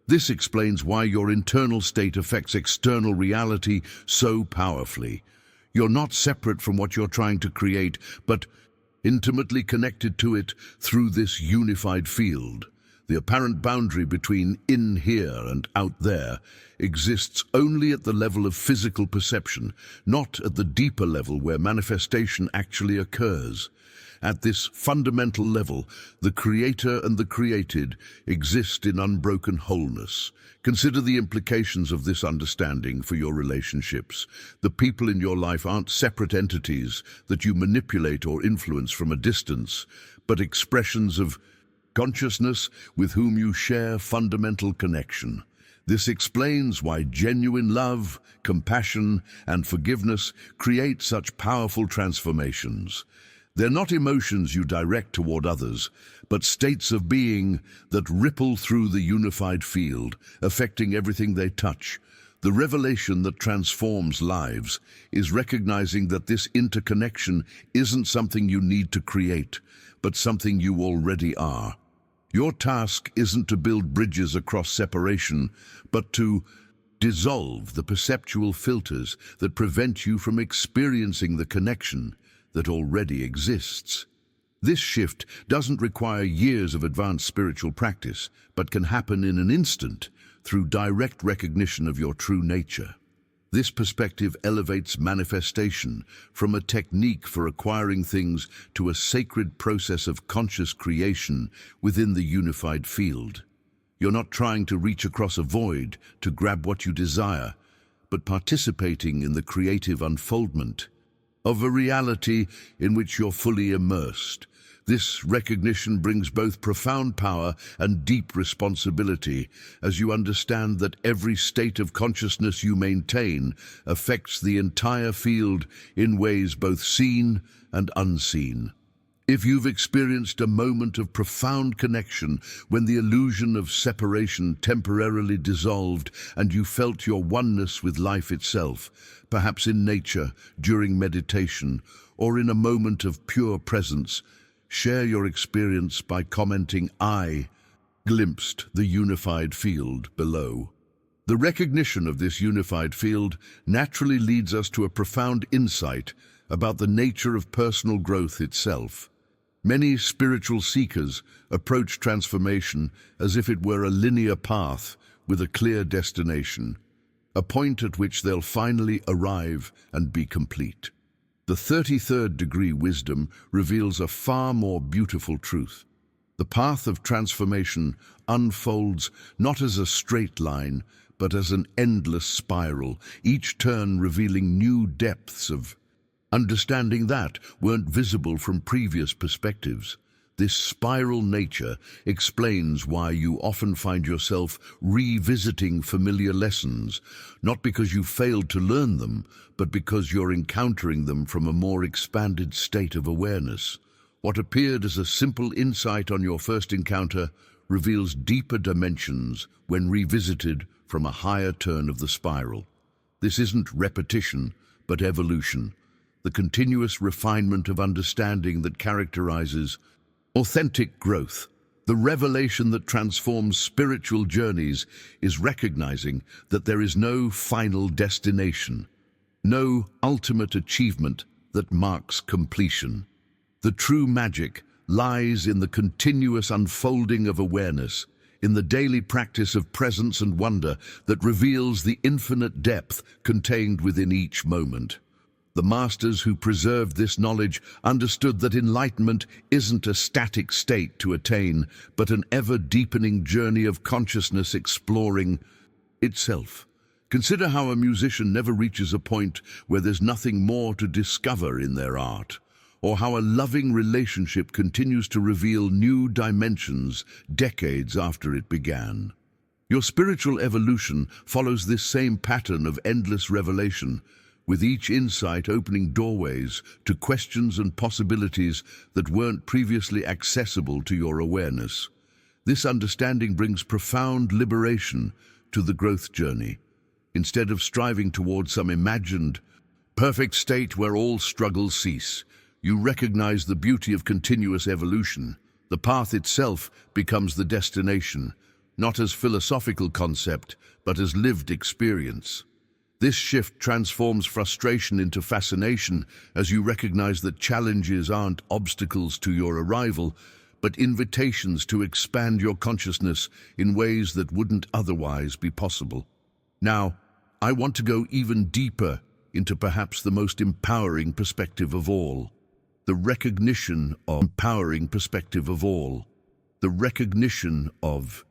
This explains why your internal state affects external reality so powerfully. You're not separate from what you're trying to create, but intimately connected to it through this unified field. The apparent boundary between in here and out there exists only at the level of physical perception, not at the deeper level where manifestation actually occurs. At this fundamental level, the creator and the created exist in unbroken wholeness. Consider the implications of this understanding for your relationships. The people in your life aren't separate entities that you manipulate or influence from a distance, but expressions of consciousness with whom you share fundamental connection. This explains why genuine love, compassion, and forgiveness create such powerful transformations. They're not emotions you direct toward others, but states of being that ripple through the unified field, affecting everything they touch. The revelation that transforms lives is recognizing that this interconnection isn't something you need to create, but something you already are. Your task isn't to build bridges across separation, but to dissolve the perceptual filters that prevent you from experiencing the connection that already exists. This shift doesn't require years of advanced spiritual practice, but can happen in an instant through direct recognition of your true nature. This perspective elevates manifestation from a technique for acquiring things to a sacred process of conscious creation within the unified field. You're not trying to reach across a void to grab what you desire, but participating in the creative unfoldment of a reality in which you're fully immersed. This recognition brings both profound power and deep responsibility, as you understand that every state of consciousness you maintain affects the entire field in ways both seen and unseen. If you've experienced a moment of profound connection when the illusion of separation temporarily dissolved and you felt your oneness with life itself, perhaps in nature, during meditation, or in a moment of pure presence, share your experience by commenting, "I glimpsed the unified field below." The recognition of this unified field naturally leads us to a profound insight about the nature of personal growth itself. Many spiritual seekers approach transformation as if it were a linear path with a clear destination, a point at which they'll finally arrive and be complete. The 33rd degree wisdom reveals a far more beautiful truth. The path of transformation unfolds not as a straight line, but as an endless spiral, each turn revealing new depths of understanding that weren't visible from previous perspectives. This spiral nature explains why you often find yourself revisiting familiar lessons, not because you failed to learn them, but because you're encountering them from a more expanded state of awareness. What appeared as a simple insight on your first encounter reveals deeper dimensions when revisited from a higher turn of the spiral. This isn't repetition, but evolution, the continuous refinement of understanding that characterizes authentic growth. The revelation that transforms spiritual journeys is recognizing that there is no final destination, no ultimate achievement that marks completion. The true magic lies in the continuous unfolding of awareness, in the daily practice of presence and wonder that reveals the infinite depth contained within each moment. The masters who preserved this knowledge understood that enlightenment isn't a static state to attain, but an ever-deepening journey of consciousness exploring itself. Consider how a musician never reaches a point where there's nothing more to discover in their art, or how a loving relationship continues to reveal new dimensions decades after it began. Your spiritual evolution follows this same pattern of endless revelation, with each insight opening doorways to questions and possibilities that weren't previously accessible to your awareness. This understanding brings profound liberation to the growth journey. Instead of striving towards some imagined, perfect state where all struggles cease, you recognize the beauty of continuous evolution. The path itself becomes the destination, not as philosophical concept, but as lived experience. This shift transforms frustration into fascination as you recognize that challenges aren't obstacles to your arrival, but invitations to expand your consciousness in ways that wouldn't otherwise be possible. Now, I want to go even deeper into perhaps the most empowering perspective of all. The recognition of The recognition of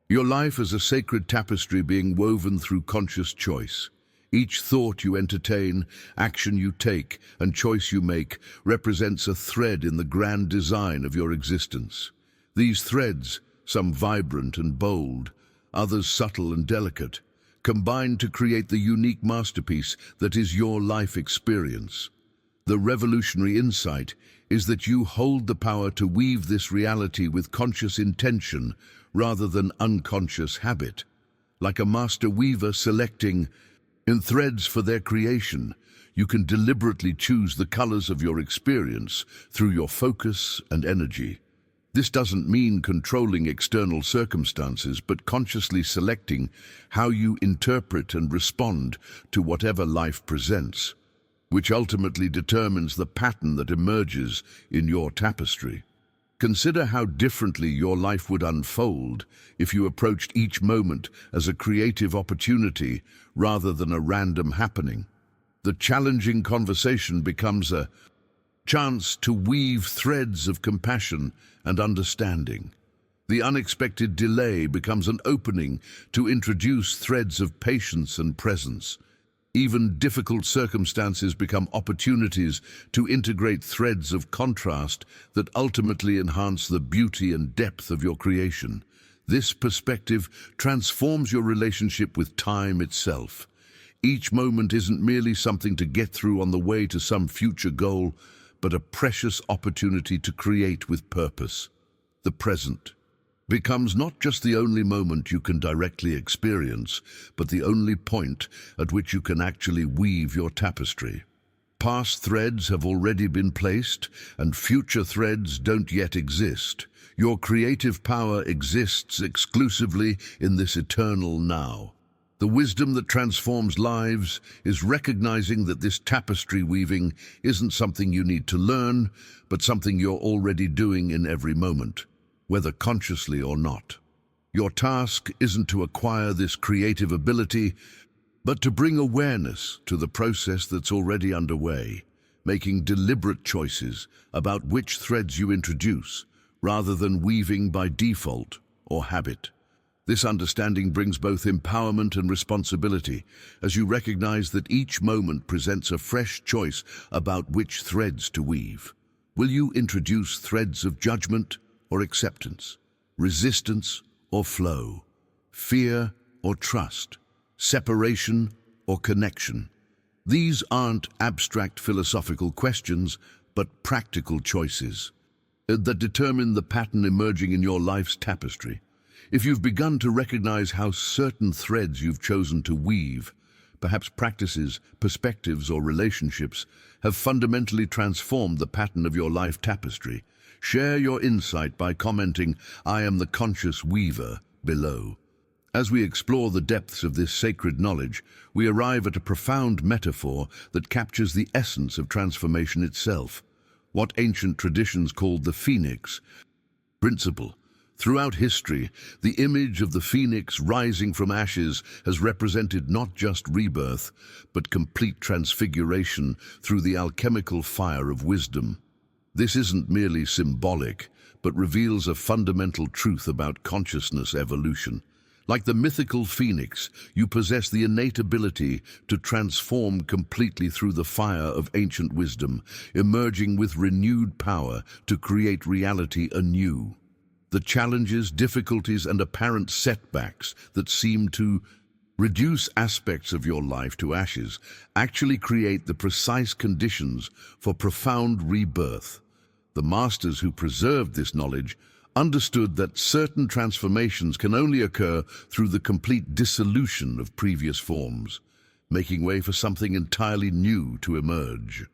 your life as a sacred tapestry being woven through conscious choice. Each thought you entertain, action you take, and choice you make represents a thread in the grand design of your existence. These threads, some vibrant and bold, others subtle and delicate, combine to create the unique masterpiece that is your life experience. The revolutionary insight is that you hold the power to weave this reality with conscious intention rather than unconscious habit. Like a master weaver selecting in threads for their creation, you can deliberately choose the colors of your experience through your focus and energy. This doesn't mean controlling external circumstances, but consciously selecting how you interpret and respond to whatever life presents, which ultimately determines the pattern that emerges in your tapestry. Consider how differently your life would unfold if you approached each moment as a creative opportunity rather than a random happening. The challenging conversation becomes a chance to weave threads of compassion and understanding. The unexpected delay becomes an opening to introduce threads of patience and presence. Even difficult circumstances become opportunities to integrate threads of contrast that ultimately enhance the beauty and depth of your creation. This perspective transforms your relationship with time itself. Each moment isn't merely something to get through on the way to some future goal, but a precious opportunity to create with purpose. The present becomes not just the only moment you can directly experience, but the only point at which you can actually weave your tapestry. Past threads have already been placed, and future threads don't yet exist. Your creative power exists exclusively in this eternal now. The wisdom that transforms lives is recognizing that this tapestry weaving isn't something you need to learn, but something you're already doing in every moment, whether consciously or not. Your task isn't to acquire this creative ability, but to bring awareness to the process that's already underway, making deliberate choices about which threads you introduce, rather than weaving by default or habit. This understanding brings both empowerment and responsibility, as you recognize that each moment presents a fresh choice about which threads to weave. Will you introduce threads of judgment or acceptance, resistance or flow, fear or trust, separation or connection? These aren't abstract philosophical questions, but practical choices that determine the pattern emerging in your life's tapestry. If you've begun to recognize how certain threads you've chosen to weave, perhaps practices, perspectives, or relationships, have fundamentally transformed the pattern of your life tapestry, share your insight by commenting, "I am the conscious weaver," below. As we explore the depths of this sacred knowledge, we arrive at a profound metaphor that captures the essence of transformation itself, what ancient traditions called the phoenix principle. Throughout history, the image of the phoenix rising from ashes has represented not just rebirth, but complete transfiguration through the alchemical fire of wisdom. This isn't merely symbolic, but reveals a fundamental truth about consciousness evolution. Like the mythical phoenix, you possess the innate ability to transform completely through the fire of ancient wisdom, emerging with renewed power to create reality anew. The challenges, difficulties, and apparent setbacks that seem to reduce aspects of your life to ashes actually create the precise conditions for profound rebirth. The masters who preserved this knowledge understood that certain transformations can only occur through the complete dissolution of previous forms, making way for something entirely new to emerge.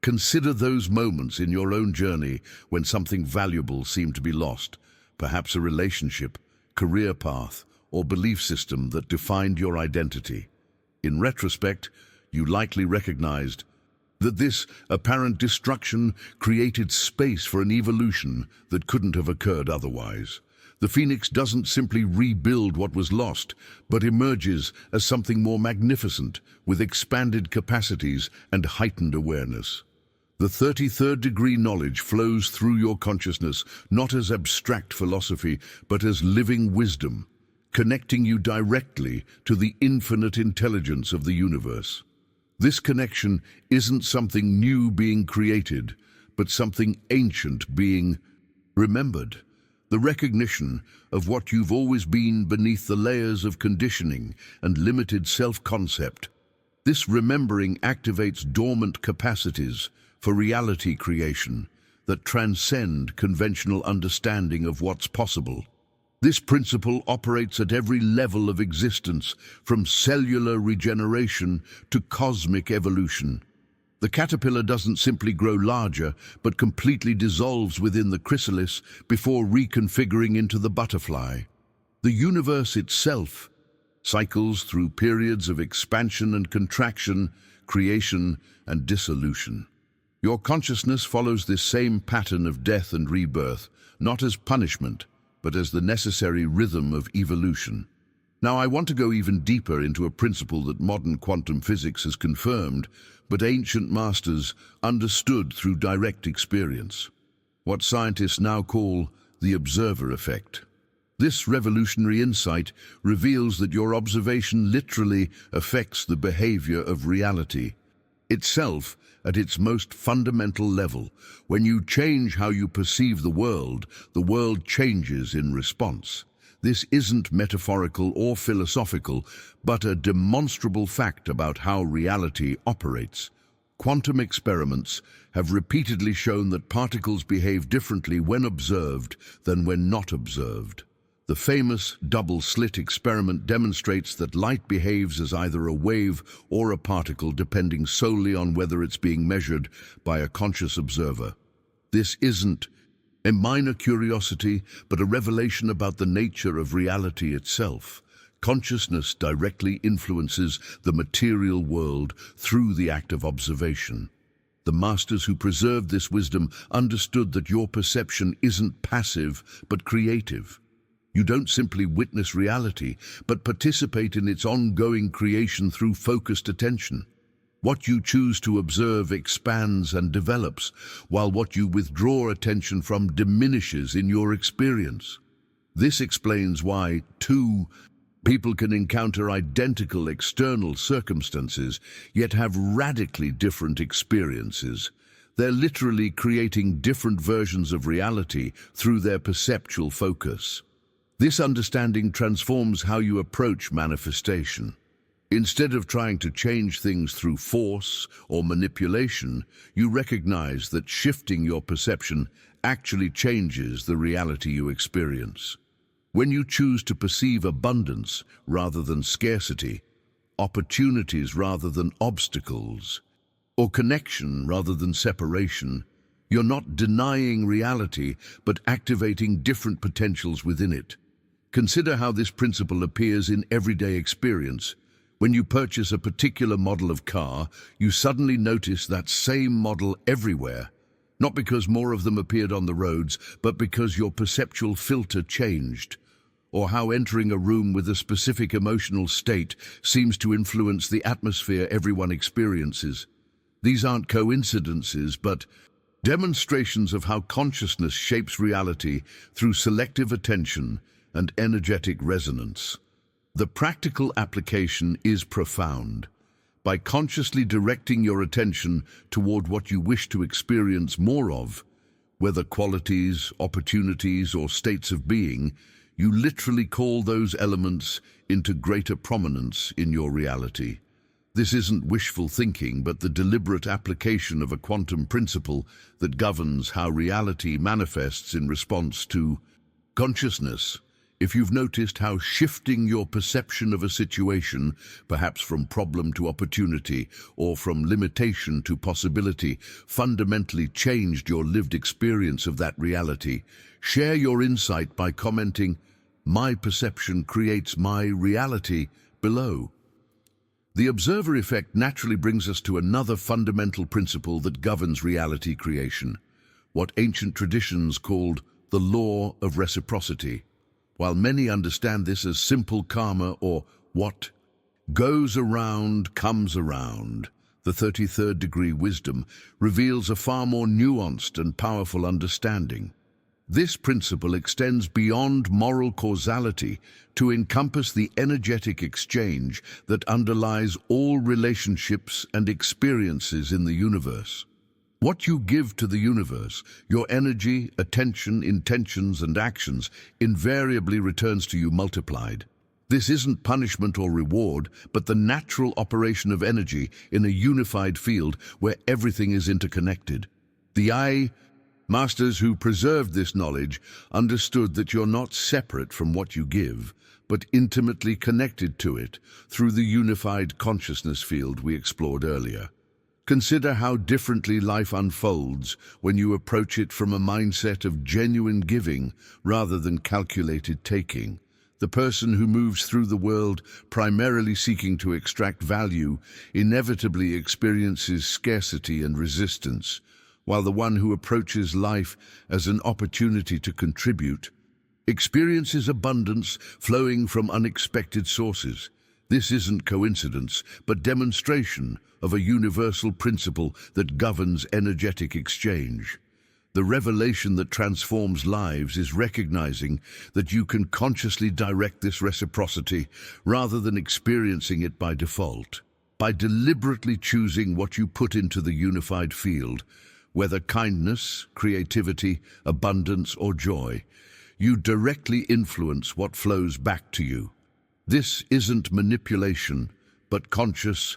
Consider those moments in your own journey when something valuable seemed to be lost, perhaps a relationship, career path, or belief system that defined your identity. In retrospect, you likely recognized that this apparent destruction created space for an evolution that couldn't have occurred otherwise. The phoenix doesn't simply rebuild what was lost, but emerges as something more magnificent, with expanded capacities and heightened awareness. The 33rd degree knowledge flows through your consciousness, not as abstract philosophy, but as living wisdom, connecting you directly to the infinite intelligence of the universe. This connection isn't something new being created, but something ancient being remembered. The recognition of what you've always been beneath the layers of conditioning and limited self-concept. This remembering activates dormant capacities for reality creation that transcend conventional understanding of what's possible. This principle operates at every level of existence, from cellular regeneration to cosmic evolution. The caterpillar doesn't simply grow larger, but completely dissolves within the chrysalis before reconfiguring into the butterfly. The universe itself cycles through periods of expansion and contraction, creation and dissolution. Your consciousness follows this same pattern of death and rebirth, not as punishment, but as the necessary rhythm of evolution. Now, I want to go even deeper into a principle that modern quantum physics has confirmed, but ancient masters understood through direct experience. What scientists now call the observer effect. This revolutionary insight reveals that your observation literally affects the behavior of reality itself at its most fundamental level. When you change how you perceive the world changes in response. This isn't metaphorical or philosophical, but a demonstrable fact about how reality operates. Quantum experiments have repeatedly shown that particles behave differently when observed than when not observed. The famous double-slit experiment demonstrates that light behaves as either a wave or a particle depending solely on whether it's being measured by a conscious observer. This isn't a minor curiosity, but a revelation about the nature of reality itself. Consciousness directly influences the material world through the act of observation. The masters who preserved this wisdom understood that your perception isn't passive, but creative. You don't simply witness reality, but participate in its ongoing creation through focused attention. What you choose to observe expands and develops, while what you withdraw attention from diminishes in your experience. This explains why two people can encounter identical external circumstances, yet have radically different experiences. They're literally creating different versions of reality through their perceptual focus. This understanding transforms how you approach manifestation. Instead of trying to change things through force or manipulation, you recognize that shifting your perception actually changes the reality you experience. When you choose to perceive abundance rather than scarcity, opportunities rather than obstacles, or connection rather than separation, you're not denying reality, but activating different potentials within it. Consider how this principle appears in everyday experience. When you purchase a particular model of car, you suddenly notice that same model everywhere, not because more of them appeared on the roads, but because your perceptual filter changed. Or how entering a room with a specific emotional state seems to influence the atmosphere everyone experiences. These aren't coincidences, but demonstrations of how consciousness shapes reality through selective attention and energetic resonance. The practical application is profound. By consciously directing your attention toward what you wish to experience more of, whether qualities, opportunities, or states of being, you literally call those elements into greater prominence in your reality. This isn't wishful thinking, but the deliberate application of a quantum principle that governs how reality manifests in response to consciousness. If you've noticed how shifting your perception of a situation, perhaps from problem to opportunity or from limitation to possibility, fundamentally changed your lived experience of that reality, share your insight by commenting, "My perception creates my reality," below. The observer effect naturally brings us to another fundamental principle that governs reality creation, what ancient traditions called the law of reciprocity. While many understand this as simple karma, or what goes around comes around, the 33rd degree wisdom reveals a far more nuanced and powerful understanding. This principle extends beyond moral causality to encompass the energetic exchange that underlies all relationships and experiences in the universe. What you give to the universe, your energy, attention, intentions, and actions, invariably returns to you multiplied. This isn't punishment or reward, but the natural operation of energy in a unified field where everything is interconnected. The masters who preserved this knowledge understood that you're not separate from what you give, but intimately connected to it through the unified consciousness field we explored earlier. Consider how differently life unfolds when you approach it from a mindset of genuine giving rather than calculated taking. The person who moves through the world primarily seeking to extract value inevitably experiences scarcity and resistance, while the one who approaches life as an opportunity to contribute experiences abundance flowing from unexpected sources. This isn't coincidence, but demonstration of a universal principle that governs energetic exchange. The revelation that transforms lives is recognizing that you can consciously direct this reciprocity rather than experiencing it by default. By deliberately choosing what you put into the unified field, whether kindness, creativity, abundance, or joy, you directly influence what flows back to you. This isn't manipulation, but conscious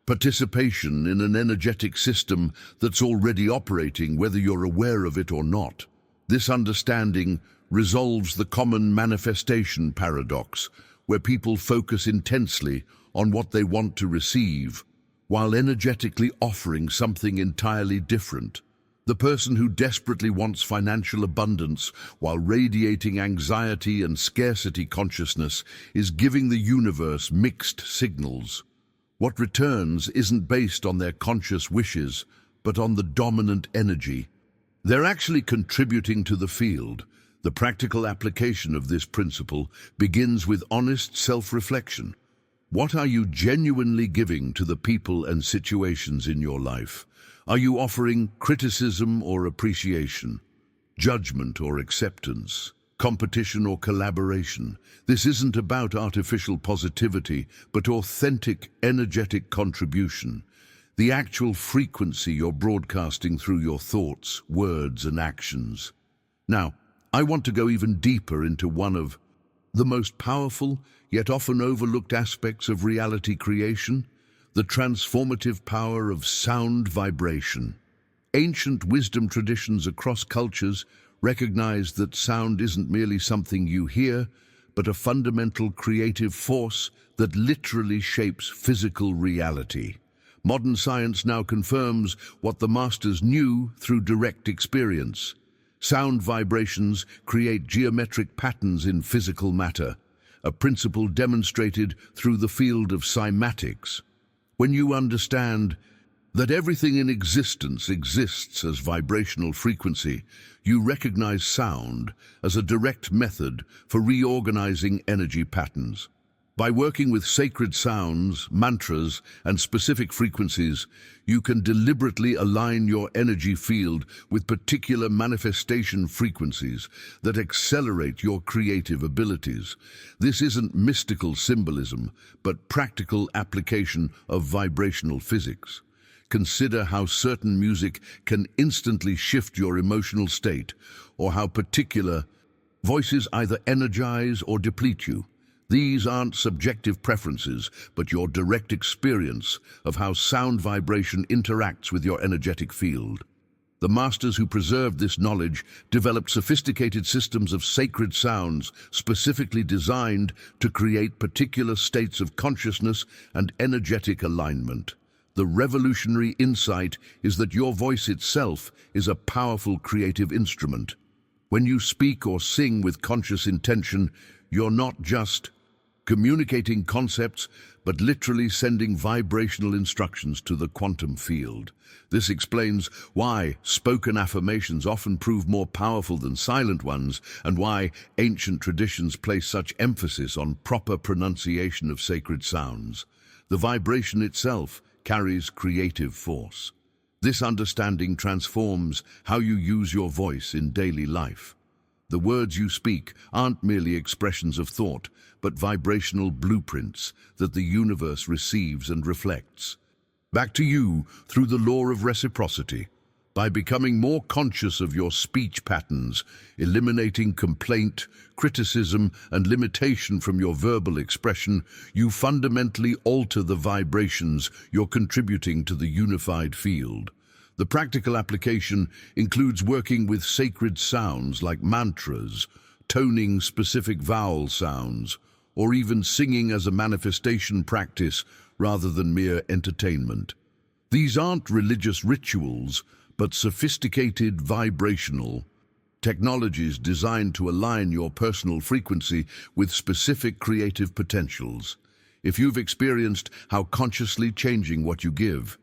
participation in an energetic system that's already operating, whether you're aware of it or not. This understanding resolves the common manifestation paradox, where people focus intensely on what they want to receive, while energetically offering something entirely different. The person who desperately wants financial abundance while radiating anxiety and scarcity consciousness is giving the universe mixed signals. What returns isn't based on their conscious wishes, but on the dominant energy. They're actually contributing to the field. The practical application of this principle begins with honest self-reflection. What are you genuinely giving to the people and situations in your life? Are you offering criticism or appreciation, judgment or acceptance, competition or collaboration? This isn't about artificial positivity, but authentic, energetic contribution. The actual frequency you're broadcasting through your thoughts, words, and actions. Now, I want to go even deeper into one of the most powerful, yet often overlooked aspects of reality creation, the transformative power of sound vibration. Ancient wisdom traditions across cultures recognize that sound isn't merely something you hear, but a fundamental creative force that literally shapes physical reality. Modern science now confirms what the masters knew through direct experience. Sound vibrations create geometric patterns in physical matter, a principle demonstrated through the field of cymatics. When you understand that everything in existence exists as vibrational frequency, you recognize sound as a direct method for reorganizing energy patterns. By working with sacred sounds, mantras, and specific frequencies, you can deliberately align your energy field with particular manifestation frequencies that accelerate your creative abilities. This isn't mystical symbolism, but practical application of vibrational physics. Consider how certain music can instantly shift your emotional state, or how particular voices either energize or deplete you. These aren't subjective preferences, but your direct experience of how sound vibration interacts with your energetic field. The masters who preserved this knowledge developed sophisticated systems of sacred sounds specifically designed to create particular states of consciousness and energetic alignment. The revolutionary insight is that your voice itself is a powerful creative instrument. When you speak or sing with conscious intention, you're not just communicating concepts, but literally sending vibrational instructions to the quantum field. This explains why spoken affirmations often prove more powerful than silent ones, and why ancient traditions place such emphasis on proper pronunciation of sacred sounds. The vibration itself carries creative force. This understanding transforms how you use your voice in daily life. The words you speak aren't merely expressions of thought, but vibrational blueprints that the universe receives and reflects back to you through the law of reciprocity. By becoming more conscious of your speech patterns, eliminating complaint, criticism, and limitation from your verbal expression, you fundamentally alter the vibrations you're contributing to the unified field. The practical application includes working with sacred sounds like mantras, toning specific vowel sounds, or even singing as a manifestation practice rather than mere entertainment. These aren't religious rituals, but sophisticated vibrational technologies designed to align your personal frequency with specific creative potentials. If you've experienced how consciously changing what you give,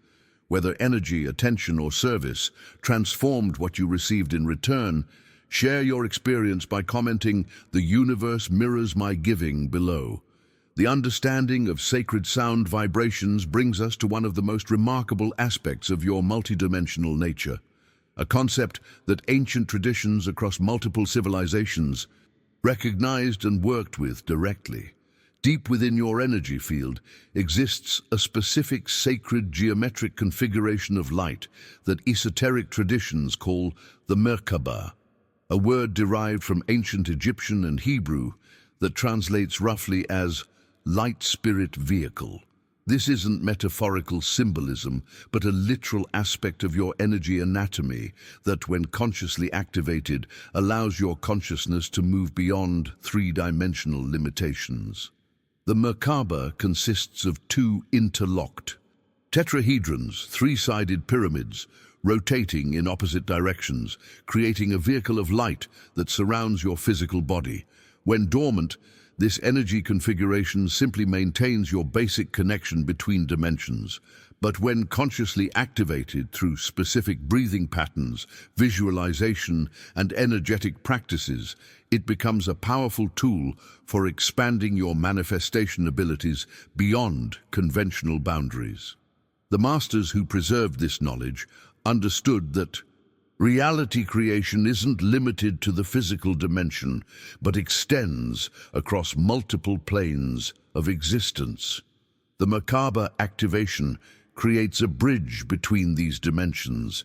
whether energy, attention, or service, transformed what you received in return, share your experience by commenting "The universe mirrors my giving" below. The understanding of sacred sound vibrations brings us to one of the most remarkable aspects of your multidimensional nature. a concept that ancient traditions across multiple civilizations recognized and worked with directly. Deep within your energy field exists a specific sacred geometric configuration of light that esoteric traditions call the Merkaba, a word derived from ancient Egyptian and Hebrew that translates roughly as light spirit vehicle. This isn't metaphorical symbolism, but a literal aspect of your energy anatomy that, when consciously activated, allows your consciousness to move beyond three-dimensional limitations. The Merkaba consists of two interlocked tetrahedrons, three-sided pyramids, rotating in opposite directions, creating a vehicle of light that surrounds your physical body. When dormant, this energy configuration simply maintains your basic connection between dimensions. But when consciously activated through specific breathing patterns, visualization, and energetic practices, it becomes a powerful tool for expanding your manifestation abilities beyond conventional boundaries. The masters who preserved this knowledge understood that reality creation isn't limited to the physical dimension, but extends across multiple planes of existence. The Merkaba activation creates a bridge between these dimensions,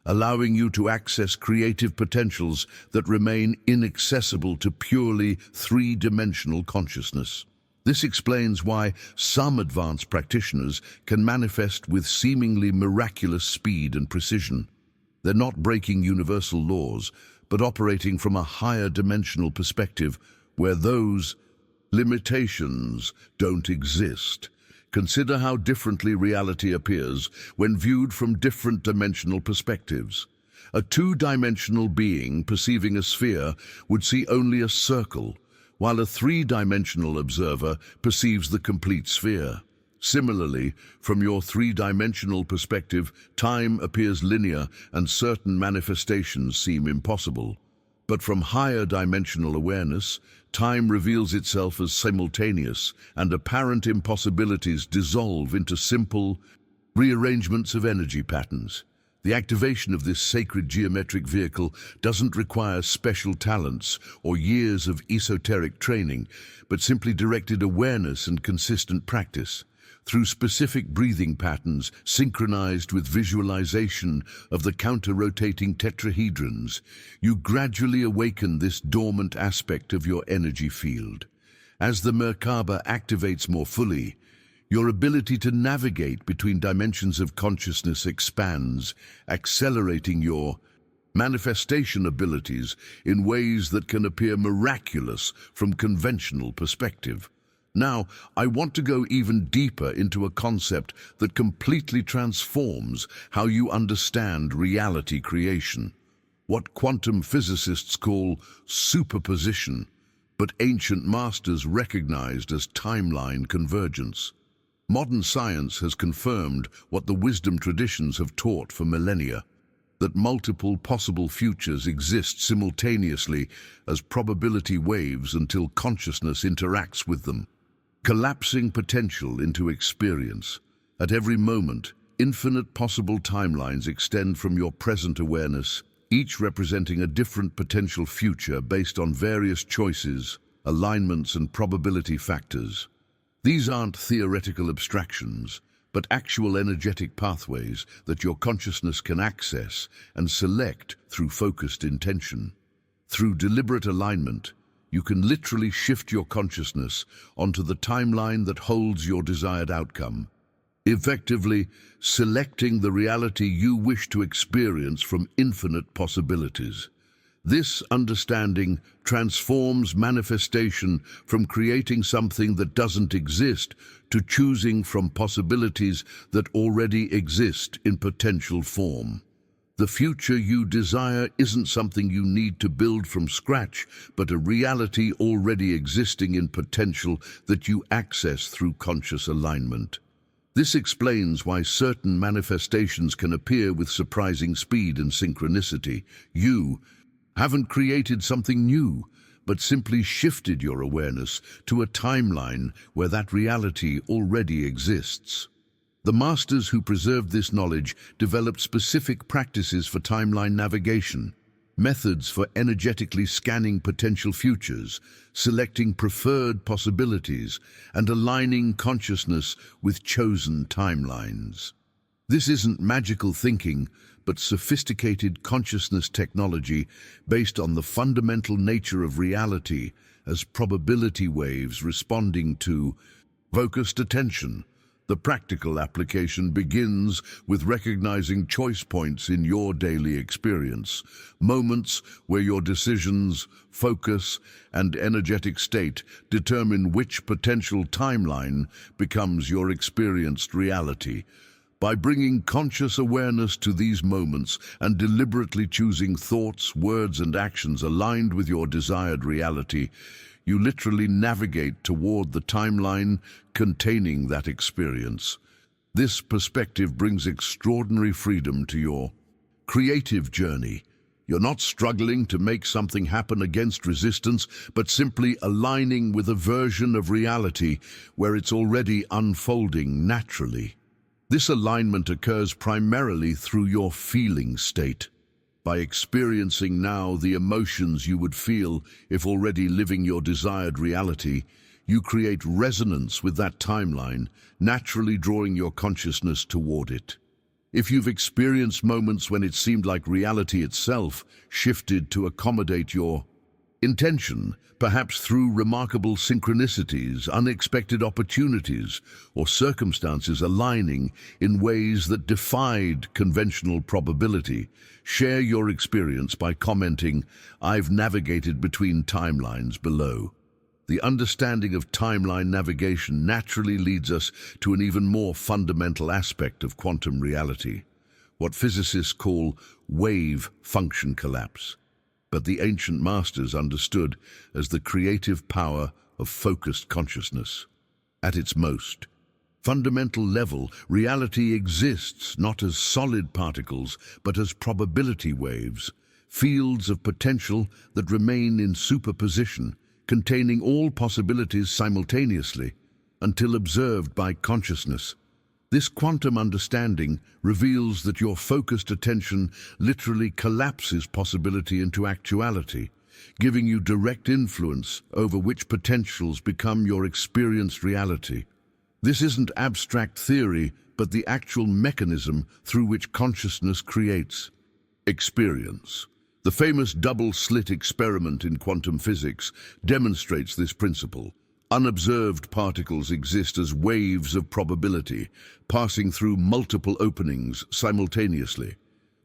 allowing you to access creative potentials that remain inaccessible to purely three-dimensional consciousness. This explains why some advanced practitioners can manifest with seemingly miraculous speed and precision. They're not breaking universal laws, but operating from a higher dimensional perspective where those limitations don't exist. Consider how differently reality appears when viewed from different dimensional perspectives. A two-dimensional being perceiving a sphere would see only a circle, while a three-dimensional observer perceives the complete sphere. Similarly, from your three-dimensional perspective, time appears linear and certain manifestations seem impossible. But from higher dimensional awareness, time reveals itself as simultaneous, and apparent impossibilities dissolve into simple rearrangements of energy patterns. The activation of this sacred geometric vehicle doesn't require special talents or years of esoteric training, but simply directed awareness and consistent practice. Through specific breathing patterns synchronized with visualization of the counter-rotating tetrahedrons, you gradually awaken this dormant aspect of your energy field. As the Merkaba activates more fully, your ability to navigate between dimensions of consciousness expands, accelerating your manifestation abilities in ways that can appear miraculous from conventional perspective. Now, I want to go even deeper into a concept that completely transforms how you understand reality creation. What quantum physicists call superposition, but ancient masters recognized as timeline convergence. Modern science has confirmed what the wisdom traditions have taught for millennia, that multiple possible futures exist simultaneously as probability waves until consciousness interacts with them, collapsing potential into experience. At every moment, infinite possible timelines extend from your present awareness, each representing a different potential future based on various choices, alignments, and probability factors. These aren't theoretical abstractions, but actual energetic pathways that your consciousness can access and select through focused intention. Through deliberate alignment, you can literally shift your consciousness onto the timeline that holds your desired outcome, effectively selecting the reality you wish to experience from infinite possibilities. This understanding transforms manifestation from creating something that doesn't exist to choosing from possibilities that already exist in potential form. The future you desire isn't something you need to build from scratch, but a reality already existing in potential that you access through conscious alignment. This explains why certain manifestations can appear with surprising speed and synchronicity. You haven't created something new, but simply shifted your awareness to a timeline where that reality already exists. The masters who preserved this knowledge developed specific practices for timeline navigation, methods for energetically scanning potential futures, selecting preferred possibilities, and aligning consciousness with chosen timelines. This isn't magical thinking, but sophisticated consciousness technology based on the fundamental nature of reality as probability waves responding to focused attention. The practical application begins with recognizing choice points in your daily experience, moments where your decisions, focus, and energetic state determine which potential timeline becomes your experienced reality. By bringing conscious awareness to these moments and deliberately choosing thoughts, words, and actions aligned with your desired reality, you literally navigate toward the timeline containing that experience. This perspective brings extraordinary freedom to your creative journey. You're not struggling to make something happen against resistance, but simply aligning with a version of reality where it's already unfolding naturally. This alignment occurs primarily through your feeling state. By experiencing now the emotions you would feel if already living your desired reality, you create resonance with that timeline, naturally drawing your consciousness toward it. If you've experienced moments when it seemed like reality itself shifted to accommodate your intention, perhaps through remarkable synchronicities, unexpected opportunities, or circumstances aligning in ways that defied conventional probability, share your experience by commenting, "I've navigated between timelines" below. The understanding of timeline navigation naturally leads us to an even more fundamental aspect of quantum reality, what physicists call wave function collapse, but the ancient masters understood as the creative power of focused consciousness. At its most fundamental level, reality exists not as solid particles, but as probability waves, fields of potential that remain in superposition, containing all possibilities simultaneously, until observed by consciousness. This quantum understanding reveals that your focused attention literally collapses possibility into actuality, giving you direct influence over which potentials become your experienced reality. This isn't abstract theory, but the actual mechanism through which consciousness creates experience. The famous double-slit experiment in quantum physics demonstrates this principle. Unobserved particles exist as waves of probability, passing through multiple openings simultaneously.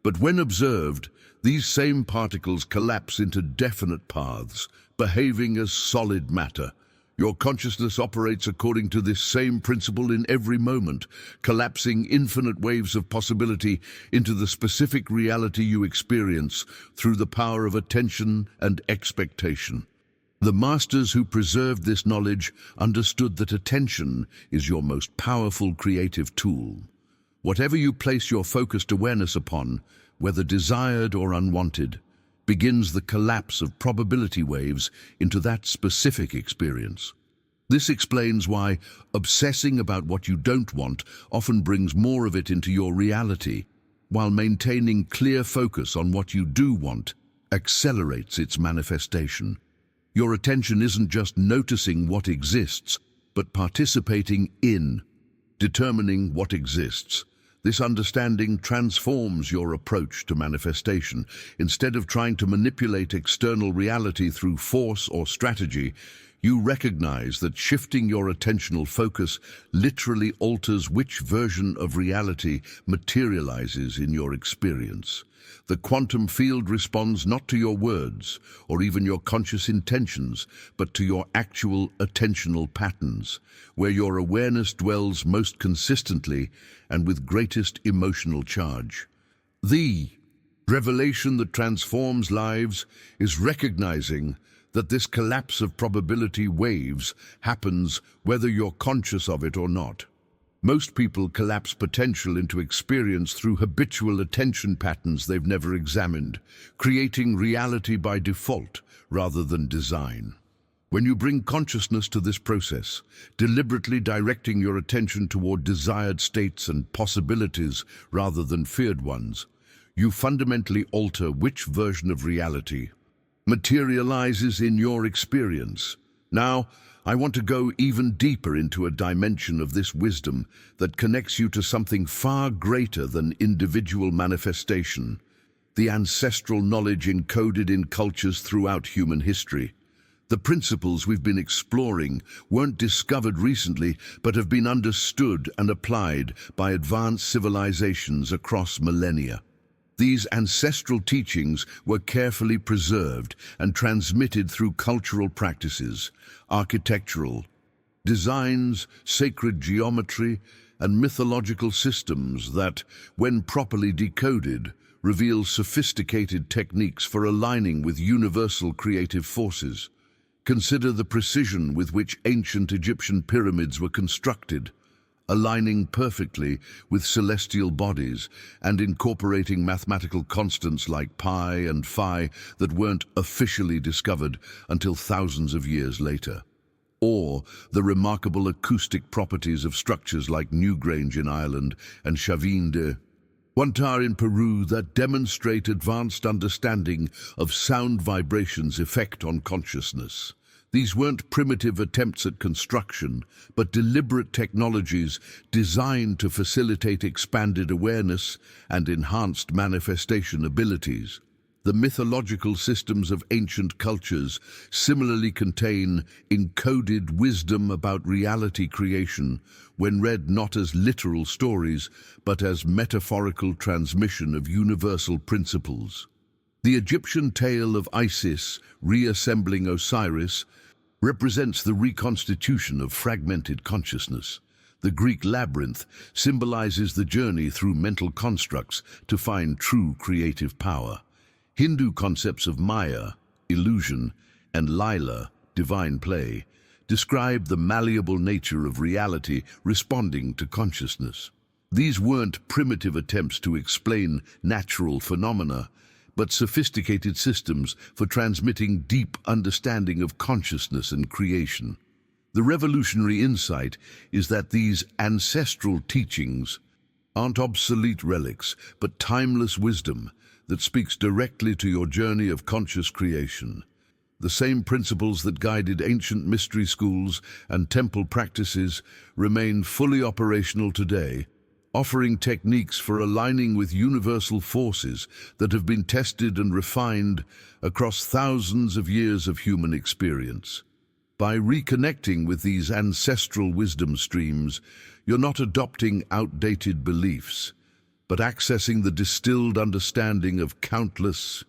But when observed, these same particles collapse into definite paths, behaving as solid matter. Your consciousness operates according to this same principle in every moment, collapsing infinite waves of possibility into the specific reality you experience through the power of attention and expectation. The masters who preserved this knowledge understood that attention is your most powerful creative tool. Whatever you place your focused awareness upon, whether desired or unwanted, begins the collapse of probability waves into that specific experience. This explains why obsessing about what you don't want often brings more of it into your reality, while maintaining clear focus on what you do want accelerates its manifestation. Your attention isn't just noticing what exists, but participating in determining what exists. This understanding transforms your approach to manifestation. Instead of trying to manipulate external reality through force or strategy, you recognize that shifting your attentional focus literally alters which version of reality materializes in your experience. The quantum field responds not to your words or even your conscious intentions, but to your actual attentional patterns, where your awareness dwells most consistently and with greatest emotional charge. The revelation that transforms lives is recognizing that this collapse of probability waves happens whether you're conscious of it or not. Most people collapse potential into experience through habitual attention patterns they've never examined, creating reality by default rather than design. When you bring consciousness to this process, deliberately directing your attention toward desired states and possibilities rather than feared ones, you fundamentally alter which version of reality materializes in your experience. Now, I want to go even deeper into a dimension of this wisdom that connects you to something far greater than individual manifestation, the ancestral knowledge encoded in cultures throughout human history. The principles we've been exploring weren't discovered recently, but have been understood and applied by advanced civilizations across millennia. These ancestral teachings were carefully preserved and transmitted through cultural practices, architectural designs, sacred geometry, and mythological systems that, when properly decoded, reveal sophisticated techniques for aligning with universal creative forces. Consider the precision with which ancient Egyptian pyramids were constructed, aligning perfectly with celestial bodies and incorporating mathematical constants like pi and phi that weren't officially discovered until thousands of years later. Or the remarkable acoustic properties of structures like Newgrange in Ireland and Chavin de Huantar in Peru that demonstrate advanced understanding of sound vibrations' effect on consciousness. These weren't primitive attempts at construction, but deliberate technologies designed to facilitate expanded awareness and enhanced manifestation abilities. The mythological systems of ancient cultures similarly contain encoded wisdom about reality creation, when read not as literal stories, but as metaphorical transmission of universal principles. The Egyptian tale of Isis reassembling Osiris represents the reconstitution of fragmented consciousness. The Greek labyrinth symbolizes the journey through mental constructs to find true creative power. Hindu concepts of Maya, illusion, and Lila, divine play, describe the malleable nature of reality responding to consciousness. These weren't primitive attempts to explain natural phenomena, but sophisticated systems for transmitting deep understanding of consciousness and creation. The revolutionary insight is that these ancestral teachings aren't obsolete relics, but timeless wisdom that speaks directly to your journey of conscious creation. The same principles that guided ancient mystery schools and temple practices remain fully operational today, offering techniques for aligning with universal forces that have been tested and refined across thousands of years of human experience. By reconnecting with these ancestral wisdom streams, you're not adopting outdated beliefs, but accessing the distilled understanding of countless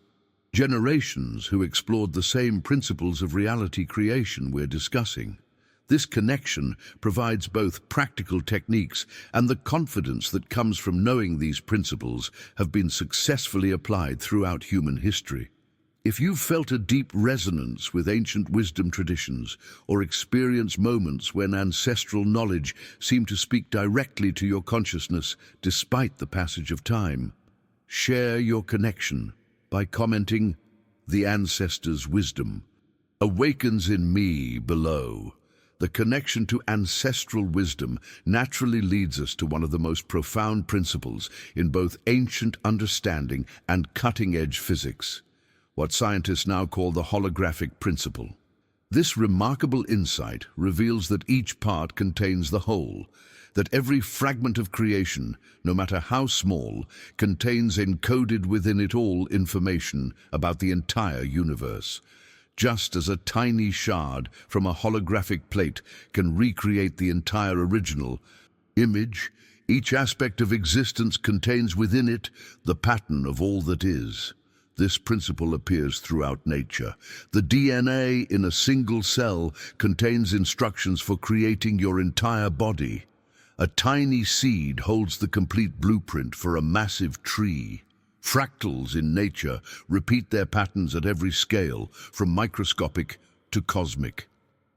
generations who explored the same principles of reality creation we're discussing. This connection provides both practical techniques and the confidence that comes from knowing these principles have been successfully applied throughout human history. If you've felt a deep resonance with ancient wisdom traditions or experienced moments when ancestral knowledge seemed to speak directly to your consciousness despite the passage of time, share your connection by commenting, "The ancestors' wisdom awakens in me" below. The connection to ancestral wisdom naturally leads us to one of the most profound principles in both ancient understanding and cutting-edge physics, what scientists now call the holographic principle. This remarkable insight reveals that each part contains the whole, that every fragment of creation, no matter how small, contains encoded within it all information about the entire universe. Just as a tiny shard from a holographic plate can recreate the entire original image, each aspect of existence contains within it the pattern of all that is. This principle appears throughout nature. The DNA in a single cell contains instructions for creating your entire body. A tiny seed holds the complete blueprint for a massive tree. Fractals in nature repeat their patterns at every scale, from microscopic to cosmic.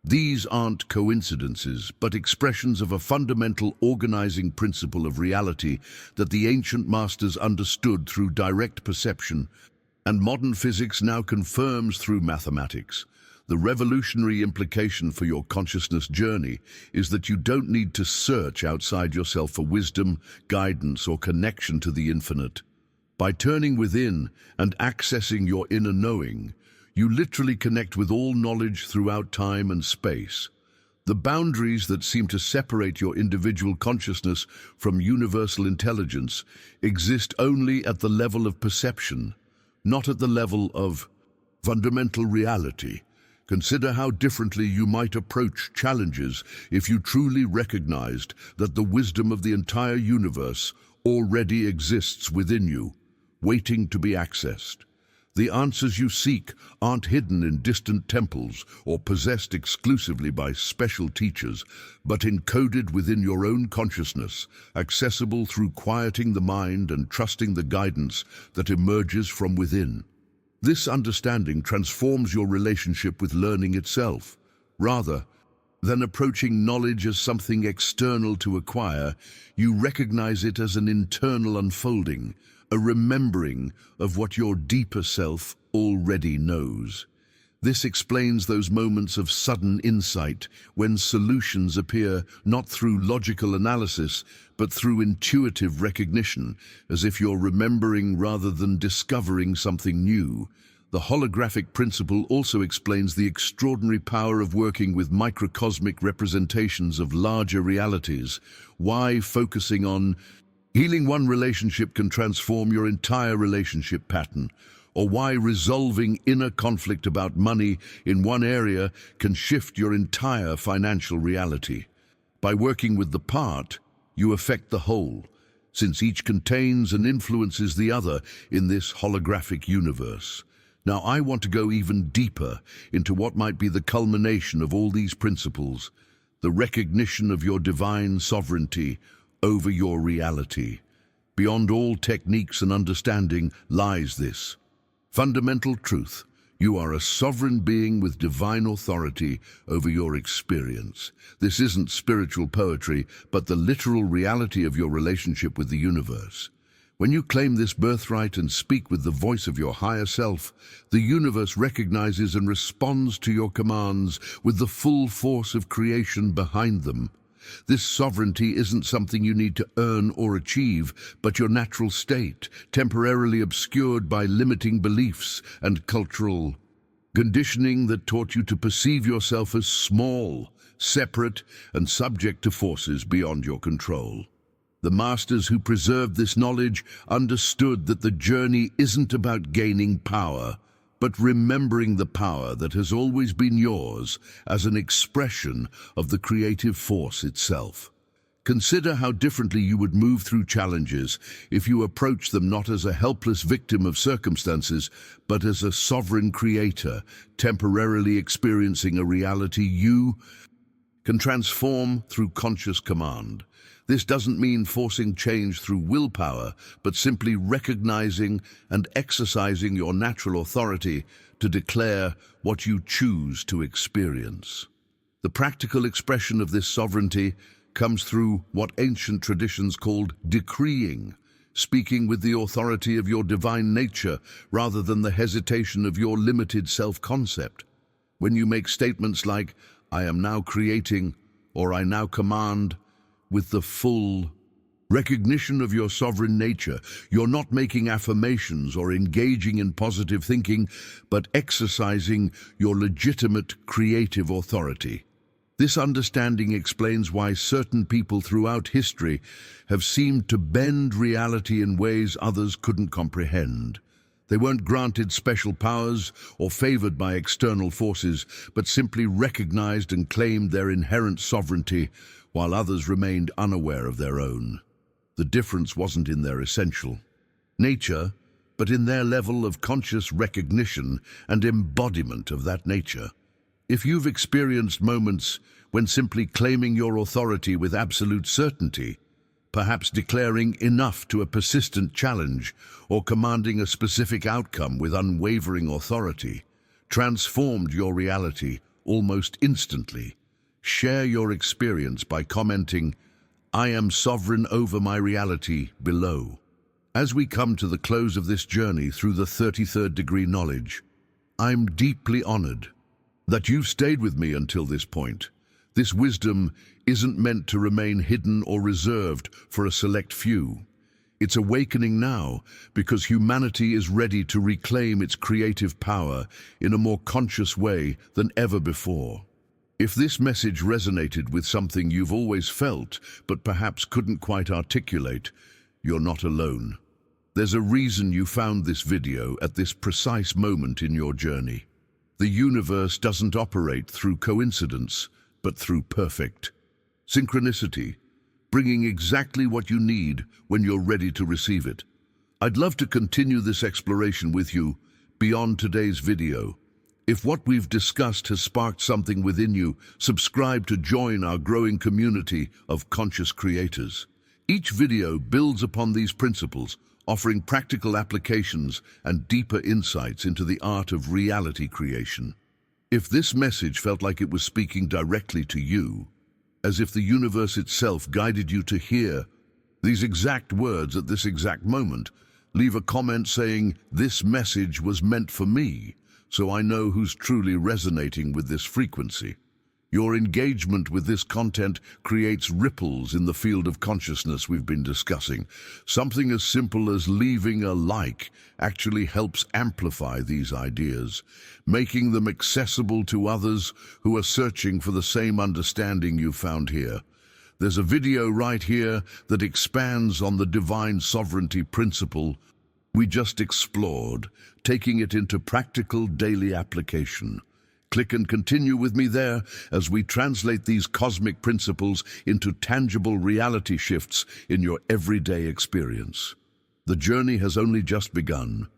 These aren't coincidences, but expressions of a fundamental organizing principle of reality that the ancient masters understood through direct perception, and modern physics now confirms through mathematics. The revolutionary implication for your consciousness journey is that you don't need to search outside yourself for wisdom, guidance, or connection to the infinite. By turning within and accessing your inner knowing, you literally connect with all knowledge throughout time and space. The boundaries that seem to separate your individual consciousness from universal intelligence exist only at the level of perception, not at the level of fundamental reality. Consider how differently you might approach challenges if you truly recognized that the wisdom of the entire universe already exists within you, waiting to be accessed. The answers you seek aren't hidden in distant temples or possessed exclusively by special teachers, but encoded within your own consciousness, accessible through quieting the mind and trusting the guidance that emerges from within. This understanding transforms your relationship with learning itself. Rather than approaching knowledge as something external to acquire, you recognize it as an internal unfolding, a remembering of what your deeper self already knows. This explains those moments of sudden insight when solutions appear not through logical analysis, but through intuitive recognition, as if you're remembering rather than discovering something new. The holographic principle also explains the extraordinary power of working with microcosmic representations of larger realities. Why focusing on healing one relationship can transform your entire relationship pattern, or why resolving inner conflict about money in one area can shift your entire financial reality. By working with the part, you affect the whole, since each contains and influences the other in this holographic universe. Now, I want to go even deeper into what might be the culmination of all these principles, the recognition of your divine sovereignty over your reality. Beyond all techniques and understanding lies this fundamental truth: you are a sovereign being with divine authority over your experience. This isn't spiritual poetry, but the literal reality of your relationship with the universe. When you claim this birthright and speak with the voice of your higher self, the universe recognizes and responds to your commands with the full force of creation behind them. This sovereignty isn't something you need to earn or achieve, but your natural state, temporarily obscured by limiting beliefs and cultural conditioning that taught you to perceive yourself as small, separate, and subject to forces beyond your control. The masters who preserved this knowledge understood that the journey isn't about gaining power, but remembering the power that has always been yours as an expression of the creative force itself. Consider how differently you would move through challenges if you approach them not as a helpless victim of circumstances, but as a sovereign creator, temporarily experiencing a reality you can transform through conscious command. This doesn't mean forcing change through willpower, but simply recognizing and exercising your natural authority to declare what you choose to experience. The practical expression of this sovereignty comes through what ancient traditions called decreeing, speaking with the authority of your divine nature rather than the hesitation of your limited self-concept. When you make statements like, "I am now creating," or "I now command," with the full recognition of your sovereign nature, you're not making affirmations or engaging in positive thinking, but exercising your legitimate creative authority. This understanding explains why certain people throughout history have seemed to bend reality in ways others couldn't comprehend. They weren't granted special powers or favored by external forces, but simply recognized and claimed their inherent sovereignty, while others remained unaware of their own. The difference wasn't in their essential nature, but in their level of conscious recognition and embodiment of that nature. If you've experienced moments when simply claiming your authority with absolute certainty, perhaps declaring enough to a persistent challenge or commanding a specific outcome with unwavering authority, transformed your reality almost instantly, share your experience by commenting, "I am sovereign over my reality," below. As we come to the close of this journey through the 33rd degree knowledge, I'm deeply honored that you've stayed with me until this point. This wisdom isn't meant to remain hidden or reserved for a select few. It's awakening now because humanity is ready to reclaim its creative power in a more conscious way than ever before. If this message resonated with something you've always felt but perhaps couldn't quite articulate, you're not alone. There's a reason you found this video at this precise moment in your journey. The universe doesn't operate through coincidence, but through perfect synchronicity, bringing exactly what you need when you're ready to receive it. I'd love to continue this exploration with you beyond today's video. If what we've discussed has sparked something within you, subscribe to join our growing community of conscious creators. Each video builds upon these principles, offering practical applications and deeper insights into the art of reality creation. If this message felt like it was speaking directly to you, as if the universe itself guided you to hear these exact words at this exact moment, leave a comment saying, "This message was meant for me," so I know who's truly resonating with this frequency. Your engagement with this content creates ripples in the field of consciousness we've been discussing. Something as simple as leaving a like actually helps amplify these ideas, making them accessible to others who are searching for the same understanding you found here. There's a video right here that expands on the divine sovereignty principle we just explored, taking it into practical daily application. Click and continue with me there as we translate these cosmic principles into tangible reality shifts in your everyday experience. The journey has only just begun.